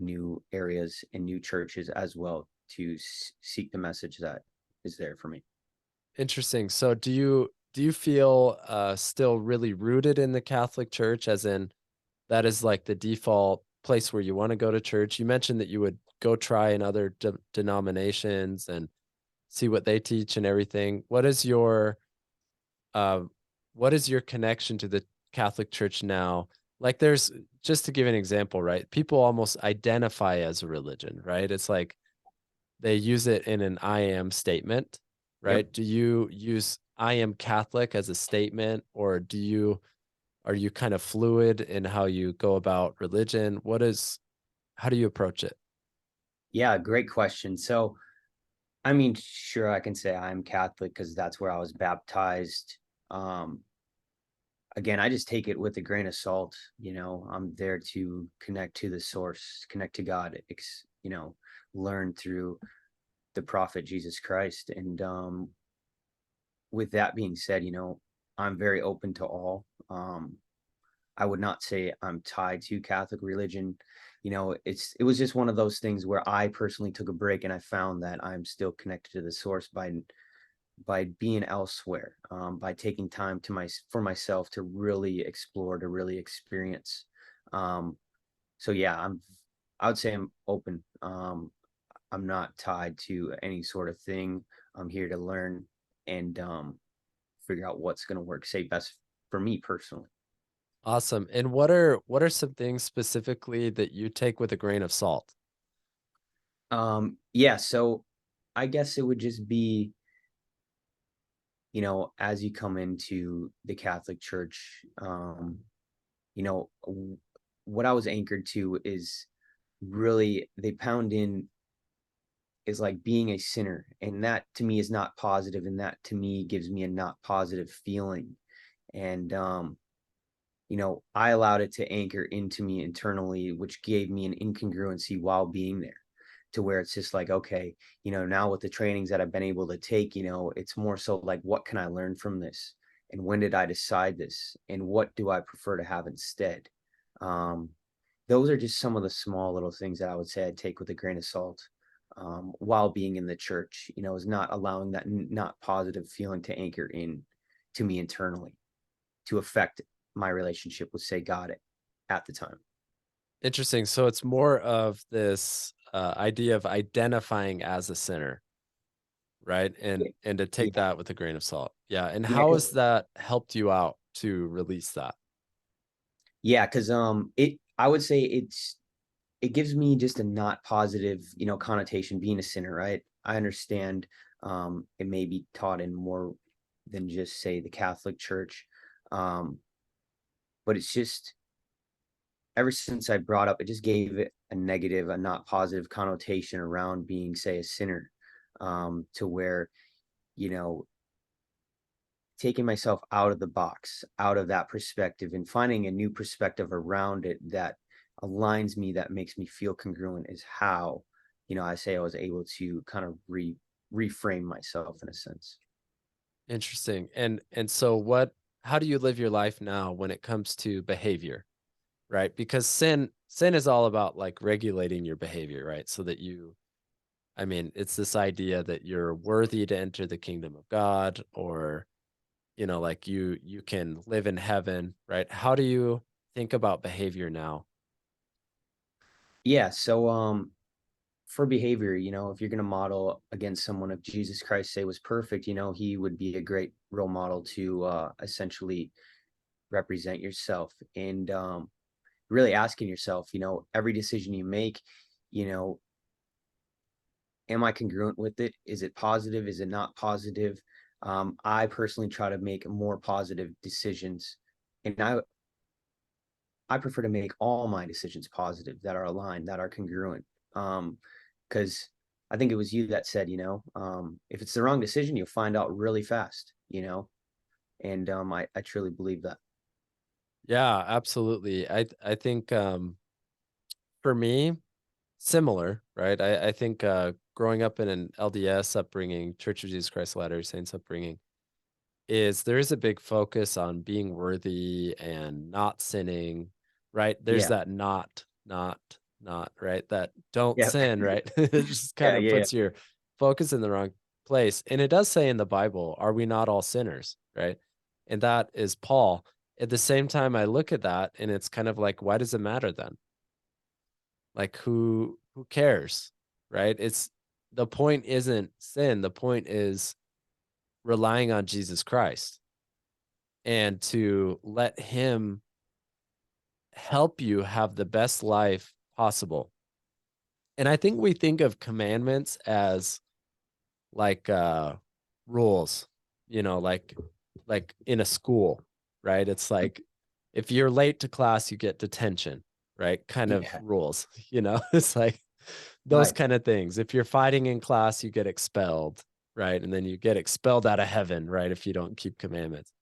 new areas and new churches as well to seek the message that is there for me. Interesting. So do you feel still really rooted in the Catholic Church, as in that is like the default place where you want to go to church? You mentioned that you would go try in other denominations and see what they teach and everything. Uh, what is your connection to the Catholic Church now? Like, there's just to give an example, right? People almost identify as a religion, right? It's like they use it in an I am statement, Yep. right? Do you use I am Catholic as a statement, or are you kind of fluid in how you go about religion? How do you approach it? Yeah, great question. So I mean, sure, I can say I'm Catholic because that's where I was baptized. um again, I just take it with a grain of salt. I'm there to connect to the source, connect to God, learn through the prophet Jesus Christ. And with that being said, I'm very open to all. I would not say I'm tied to Catholic religion. It was just one of those things where I personally took a break and I found that I'm still connected to the source by being elsewhere, by taking time for myself to really explore, to really experience. So yeah, I would say I'm open. I'm not tied to any sort of thing. I'm here to learn and figure out what's going to work, say best for me personally. Awesome. And what are some things specifically that you take with a grain of salt? Yeah, so I guess it would just be, as you come into the Catholic Church, you know, what I was anchored to is really they pound in is like being a sinner, and that to me is not positive, and that to me gives me a not positive feeling. And I allowed it to anchor into me internally, which gave me an incongruency while being there, to where it's just like, okay, now with the trainings that I've been able to take, it's more so like, what can I learn from this? And when did I decide this? And what do I prefer to have instead? Um, those are just some of the small little things that I would say I'd take with a grain of salt, while being in the church, is not allowing that not positive feeling to anchor in to me internally to affect my relationship with, say, God at the time. Interesting. So it's more of this idea of identifying as a sinner, right? Yeah, And to take yeah, that with a grain of salt. Yeah. And yeah, how has that helped you out to release that? yeah. Because I would say it gives me just a not positive, connotation being a sinner, right? I understand it may be taught in more than just say the Catholic Church, um, but it's just ever since I brought up, it just gave it a negative, a not positive connotation around being, say, a sinner, to where, you know, taking myself out of the box, out of that perspective, and finding a new perspective around it that aligns me, that makes me feel congruent is how, I say I was able to kind of reframe myself in a sense. Interesting. And so what how do you live your life now when it comes to behavior, right? Because sin is all about like regulating your behavior, right? So that you I mean, it's this idea that you're worthy to enter the kingdom of God or like you can live in heaven, right? How do you think about behavior now? Yeah. So, for behavior, if you're going to model against someone, if Jesus Christ say was perfect, he would be a great role model to essentially represent yourself. And really asking yourself, every decision you make, you know, am I congruent with it? Is it positive? Is it not positive? I personally try to make more positive decisions, and I prefer to make all my decisions positive, that are aligned, that are congruent. Because I think it was you that said, if it's the wrong decision, you'll find out really fast, and I truly believe that. Yeah, absolutely. I think for me, similar, right? I think growing up in an LDS upbringing, Church of Jesus Christ of Latter-day Saints upbringing, is there is a big focus on being worthy and not sinning, right? There's Yeah, that not, right? That don't yeah, sin, right? It just kind yeah, of yeah, puts your focus in the wrong place. And it does say in the Bible, are we not all sinners, right? And that is Paul. At the same time, I look at that and it's kind of like, why does it matter then? Like who cares, right? It's the point isn't sin. The point is relying on Jesus Christ and to let him help you have the best life possible. And I think we think of commandments as like rules, like in a school, right? It's like if you're late to class, you get detention, right? Kind of yeah. rules, It's like those Right. kind of things. If you're fighting in class, you get expelled, right? And then you get expelled out of heaven, right? If you don't keep commandments.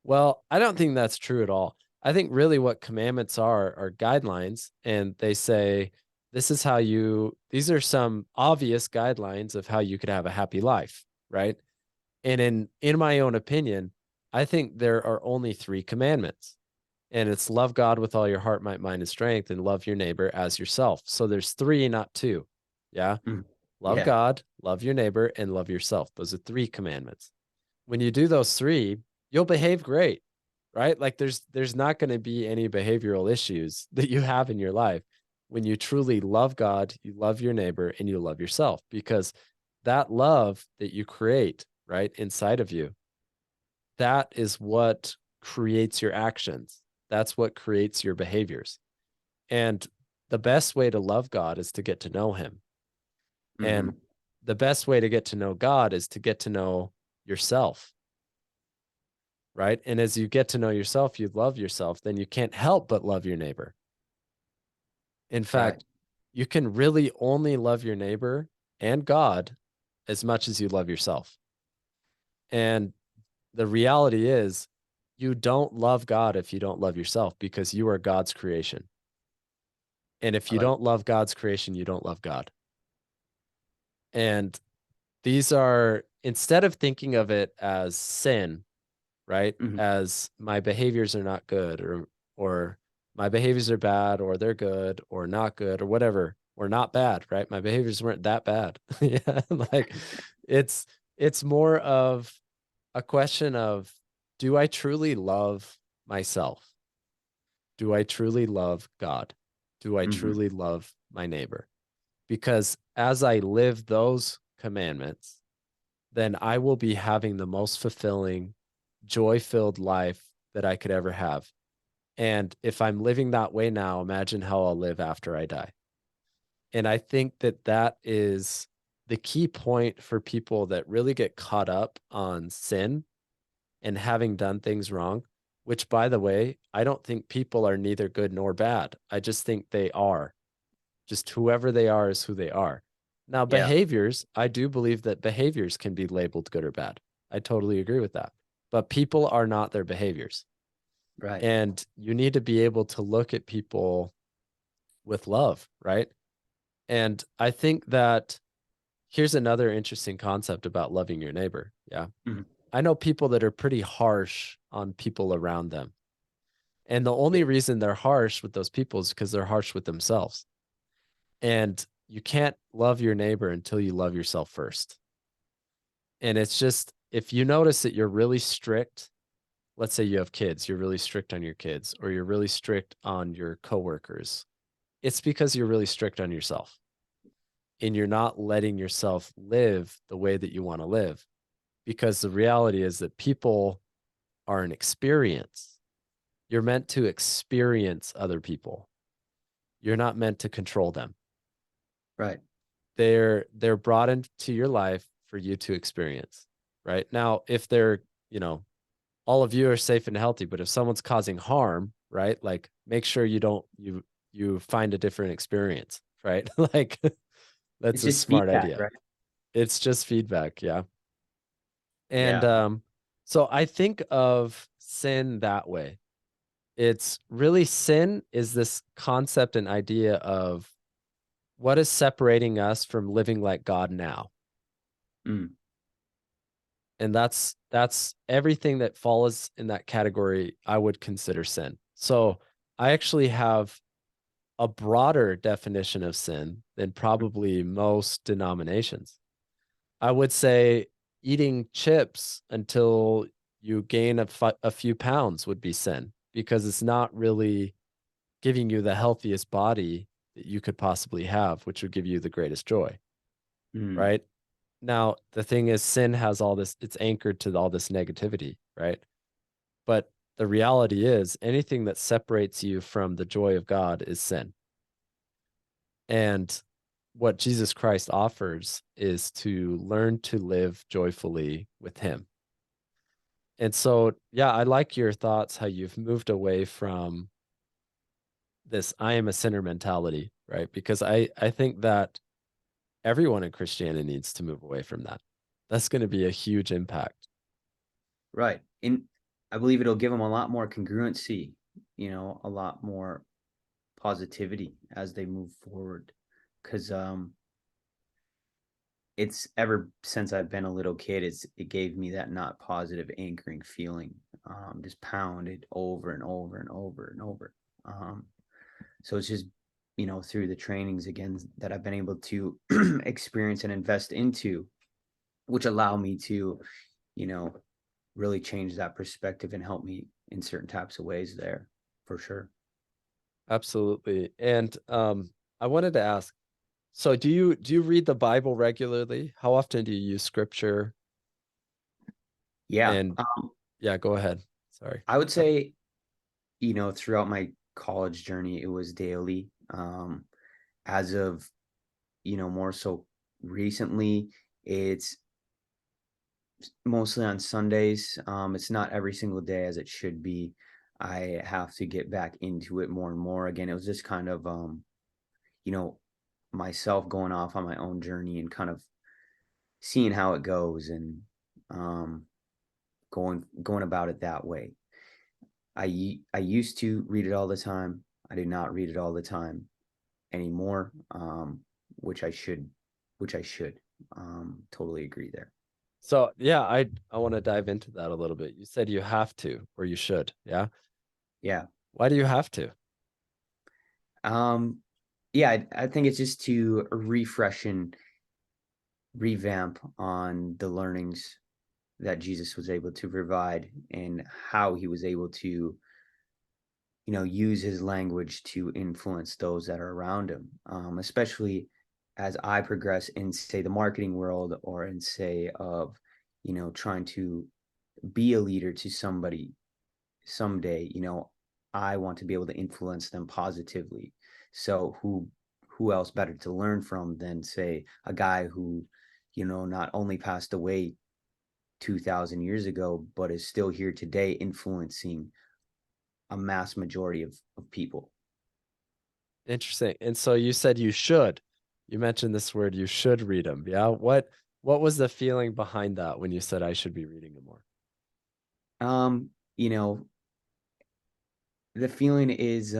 Well, I don't think that's true at all. I think really what commandments are guidelines, and they say this is how you, these are some obvious guidelines of how you could have a happy life, right? And in my own opinion, I think there are only three commandments. And it's love God with all your heart, might, mind, and strength, and love your neighbor as yourself. So there's three, not two. Yeah. Mm. Love Yeah. God, love your neighbor, and love yourself. Those are three commandments. When you do those three, you'll behave great, right? Like there's not going to be any behavioral issues that you have in your life when you truly love God, you love your neighbor, and you love yourself, because that love that you create, right, inside of you, that is what creates your actions. That's what creates your behaviors. And the best way to love God is to get to know him. And Hmm. the best way to get to know God is to get to know yourself, right? And as you get to know yourself, you love yourself, then you can't help but love your neighbor. In Right. fact, you can really only love your neighbor and God as much as you love yourself. And the reality is, you don't love God if you don't love yourself, because you are God's creation. And if I you like. don't love God's creation, you don't love God. And these are, instead of thinking of it as sin, right? Mhm. As my behaviors are not good, or my behaviors are bad, or they're good or not good, or whatever, or not bad, right? My behaviors weren't that bad. Yeah, like it's it's more of a question of, do I truly love myself? Do I truly love God? Do I Mhm. truly love my neighbor? Because as I live those commandments, then I will be having the most fulfilling, joy filled life that I could ever have. And if I'm living that way now, imagine how I'll live after I die. And I think that that is the key point for people that really get caught up on sin and having done things wrong, which, by the way, I don't think people are neither good nor bad. I just think they are. Just whoever they are is who they are. Now, Yeah. behaviors, I do believe that behaviors can be labeled good or bad. I totally agree with that. But people are not their behaviors. Right. And you need to be able to look at people with love, right? And I think that here's another interesting concept about loving your neighbor. Yeah. Mhm. I know people that are pretty harsh on people around them. And the Yeah. only reason they're harsh with those people is because they're harsh with themselves. And you can't love your neighbor until you love yourself first. And it's just, if you notice that you're really strict, let's say you have kids, you're really strict on your kids, or you're really strict on your coworkers, it's because you're really strict on yourself and you're not letting yourself live the way that you want to live. Because the reality is that people are an experience. You're meant to experience other people. You're not meant to control them. Right. They're brought into your life for you to experience. Right? Now, if they're, you know, all of you are safe and healthy, but if someone's causing harm, right? Like make sure you don't you find a different experience, right? Like that's It's a just smart feedback, idea. right? It's just feedback, yeah. And Yeah. so I think of sin that way. It's really, sin is this concept and idea of what is separating us from living like God now. Mm. And that's everything that falls in that category I would consider sin. So I actually have a broader definition of sin than probably most denominations. I would say eating chips until you gain a few pounds would be sin, because it's not really giving you the healthiest body that you could possibly have, which would give you the greatest joy, Mm. right? Now, the thing is, sin has all this, it's anchored to all this negativity, right? But the reality is, anything that separates you from the joy of God is sin. And what Jesus Christ offers is to learn to live joyfully with him. And so, yeah, I like your thoughts, how you've moved away from this I am a sinner mentality, right? Because I think that everyone in Christianity needs to move away from that. That's going to be a huge impact. Right. And I believe it'll give them a lot more congruency, a lot more positivity as they move forward. Because it's ever since I've been a little kid, it gave me that not positive anchoring feeling, just pounded over and over and over and over. So it's just through the trainings again that I've been able to experience and invest into, which allow me to you know really change that perspective and help me in certain types of ways there, for sure. Absolutely. And I wanted to ask, so do you read the Bible regularly? How often do you use scripture? Yeah. And yeah, go ahead. Sorry. I would say, throughout my college journey, it was daily. As of, more so recently, it's mostly on Sundays. It's not every single day as it should be. I have to get back into it more and more. Again, it was just kind of, you know, myself going off on my own journey and kind of seeing how it goes, and um, going about it that way. I used to read it all the time. I do not read it all the time anymore, which I should, which I should. Totally agree there. So yeah, I want to dive into that a little bit. You said you have to or you should. Yeah. Yeah. Why do you have to? Um, yeah, I think it's just to refresh and revamp on the learnings that Jesus was able to provide, and how he was able to, use his language to influence those that are around him, especially as I progress in, say, the marketing world, or in, say, of, trying to be a leader to somebody someday. I want to be able to influence them positively. So who else better to learn from than, say, a guy who, not only passed away 2000 years ago, but is still here today influencing a mass majority of people. Interesting. And so you said you should. You mentioned this word, you should read them. Yeah. What was the feeling behind that when you said I should be reading them more? Um, the feeling is,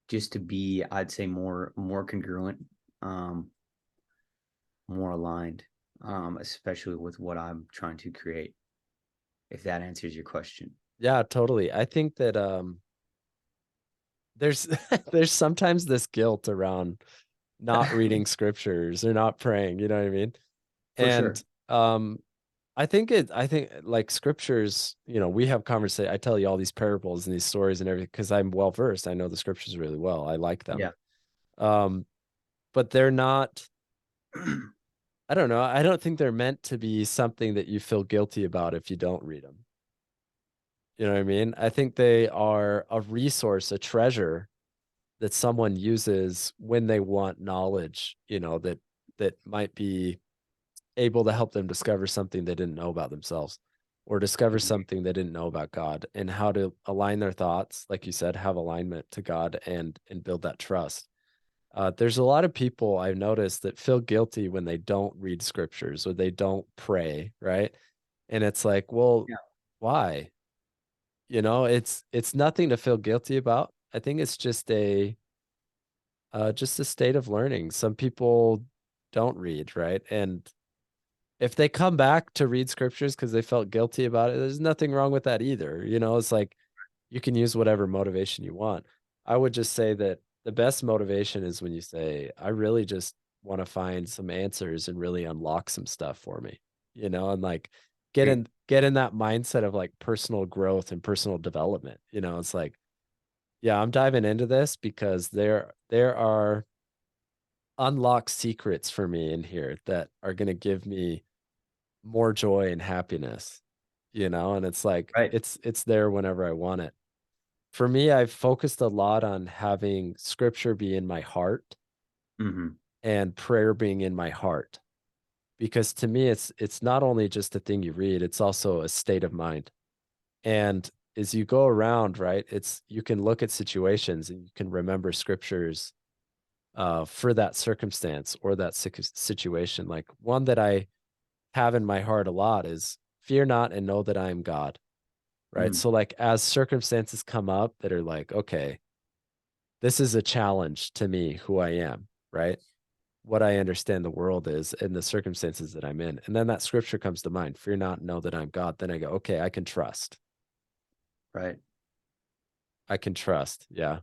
just to be, I'd say, more congruent, um, more aligned, especially with what I'm trying to create, if that answers your question. Yeah, totally. I think that there's there's sometimes this guilt around not reading scriptures or not praying, you know what I mean? For And sure. um I think like scriptures, we have conversation. I tell you all these parables and these stories and everything because I'm well versed. I know the scriptures really well. I like them. Yeah. Um, but they're not, I don't know. I don't think they're meant to be something that you feel guilty about if you don't read them. You know what I mean? I think they are a resource, a treasure that someone uses when they want knowledge, that might be able to help them discover something they didn't know about themselves or discover Agreed. something they didn't know about God, and how to align their thoughts, like you said, have alignment to God and build that trust. There's a lot of people I've noticed that feel guilty when they don't read scriptures or they don't pray, right? And it's like, well, Yeah. why? It's nothing to feel guilty about. I think it's just a state of learning. Some people don't read, right? And if they come back to read scriptures because they felt guilty about it, there's nothing wrong with that either. It's like you can use whatever motivation you want. I would just say that the best motivation is when you say, I really just want to find some answers and really unlock some stuff for me, and like get Great. in get in that mindset of like personal growth and personal development. It's like, yeah, I'm diving into this because there are unlocked secrets for me in here that are going to give me more joy and happiness, and it's like Right. it's there whenever I want it. For me, I've focused a lot on having scripture be in my heart Hmm. and prayer being in my heart, because to me it's not only just a thing you read, it's also a state of mind. And as you go around, right, it's you can look at situations and you can remember scriptures for that circumstance or that situation. Like one that I have in my heart a lot is fear not and know that I am God. Right. Mm, So like as circumstances come up that are like, okay, this is a challenge to me, who I am, right? What I understand the world is and the circumstances that I'm in. And then that scripture comes to mind, fear not, know that I'm God. Then I go, okay, I can trust. right. I can trust. Yeah.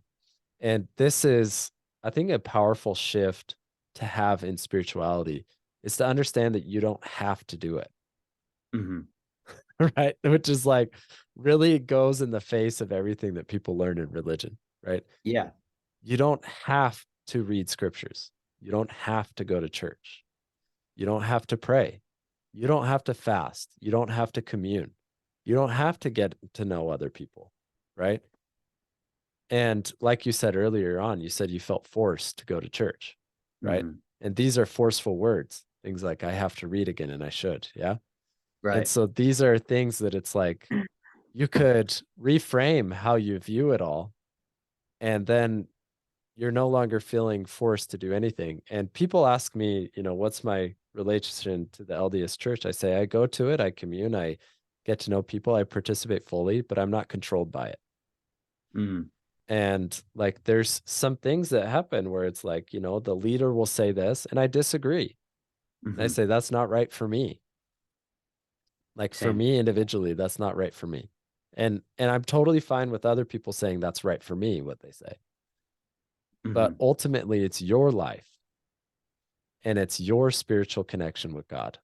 And this is, I think, a powerful shift to have in spirituality is to understand that you don't have to do it. Hmm. Right. Which is like really goes in the face of everything that people learn in religion, right? Yeah. You don't have to read scriptures. You don't have to go to church. You don't have to pray. You don't have to fast. You don't have to commune. You don't have to get to know other people, right? And like you said earlier on, you said you felt forced to go to church, right? Hmm. And these are forceful words, things like I have to read again and I should, yeah? And Right. so these are things that it's like you could reframe how you view it all, and then you're no longer feeling forced to do anything. And people ask me, what's my relation to the LDS church? I say, I go to it, I commune, I get to know people, I participate fully, but I'm not controlled by it. Mm, And like, there's some things that happen where it's like, the leader will say this, and I disagree. And I hmm. say, that's not right for me. Like, for Same. me individually, that's not right for me. And I'm totally fine with other people saying that's right for me, what they say. But Hmm. ultimately, it's your life and it's your spiritual connection with God.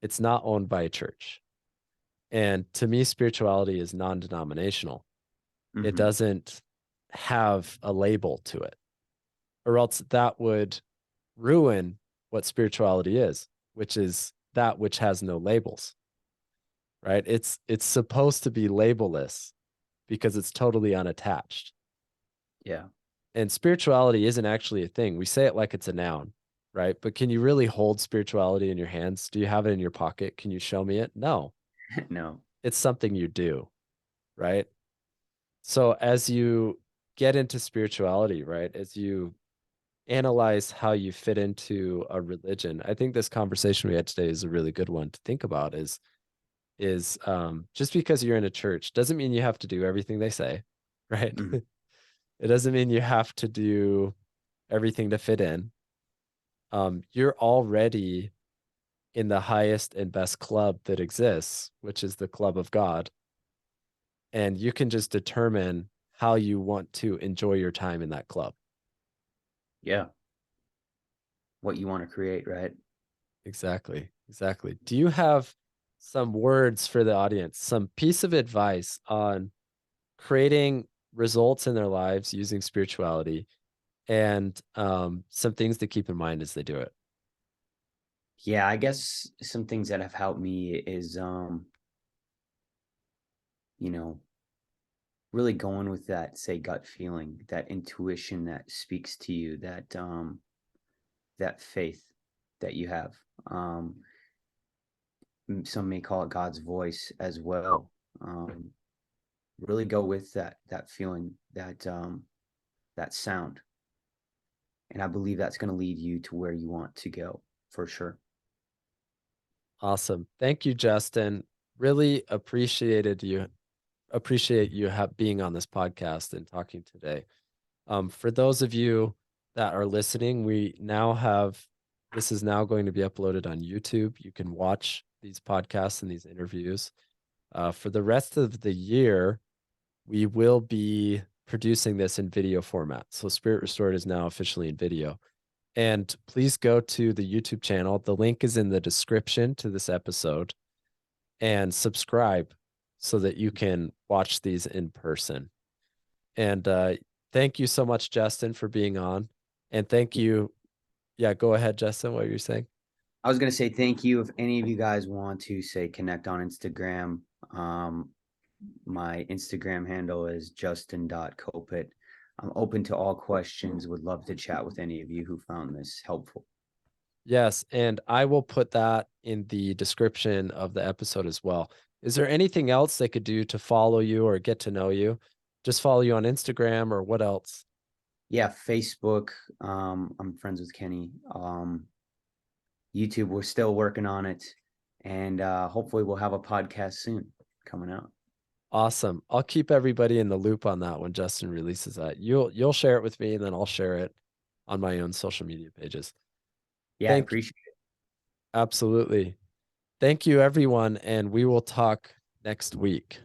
It's not owned by a church. And to me, spirituality is non denominational. It Hmm. doesn't have a label to it, or else that would ruin what spirituality is, which is that which has no labels, right? It's supposed to be labelless because it's totally unattached. Yeah. And spirituality isn't actually a thing. We say it like it's a noun, right? But can you really hold spirituality in your hands? Do you have it in your pocket? Can you show me it? No, No. it's something you do, right? So as you get into spirituality, right, as you analyze how you fit into a religion, I think this conversation we had today is a really good one to think about is just because you're in a church doesn't mean you have to do everything they say, right? Mm, It doesn't mean you have to do everything to fit in. You're already in the highest and best club that exists, which is the club of God. And you can just determine how you want to enjoy your time in that club. yeah. What you want to create, right? Exactly. Exactly. Do you have some words for the audience, some piece of advice on creating results in their lives using spirituality and some things to keep in mind as they do it? Yeah, I guess some things that have helped me is you know, really going with that, say, gut feeling, that intuition that speaks to you, that faith that you have. Um, some may call it God's voice as well. Um, really go with that feeling, that sound. And I believe that's going to lead you to where you want to go for sure. Awesome. Thank you, Justin. Really appreciate you being on this podcast and talking today. For those of you that are listening, we now have this is now going to be uploaded on YouTube. You can watch these podcasts and these interviews. For the rest of the year, we will be producing this in video format. So Spirit Restored is now officially in video. And please go to the YouTube channel. The link is in the description to this episode, and subscribe so that you can watch these in person. And thank you so much, Justin, for being on. And thank you. Yeah, go ahead, Justin. What are you saying? I was going to say thank you. If any of you guys want to say connect on Instagram, my Instagram handle is justin.kopet. I'm open to all questions. Would love to chat with any of you who found this helpful. Yes, and I will put that in the description of the episode as well. Is there anything else they could do to follow you or get to know you? Just follow you on Instagram or what else? Yeah, Facebook. I'm friends with Kenny. YouTube, we're still working on it, and hopefully we'll have a podcast soon coming out. Awesome. I'll keep everybody in the loop on that when Justin releases that. You'll share it with me and then I'll share it on my own social media pages. Yeah, I Thank appreciate it. Absolutely. Thank you everyone and we will talk next week.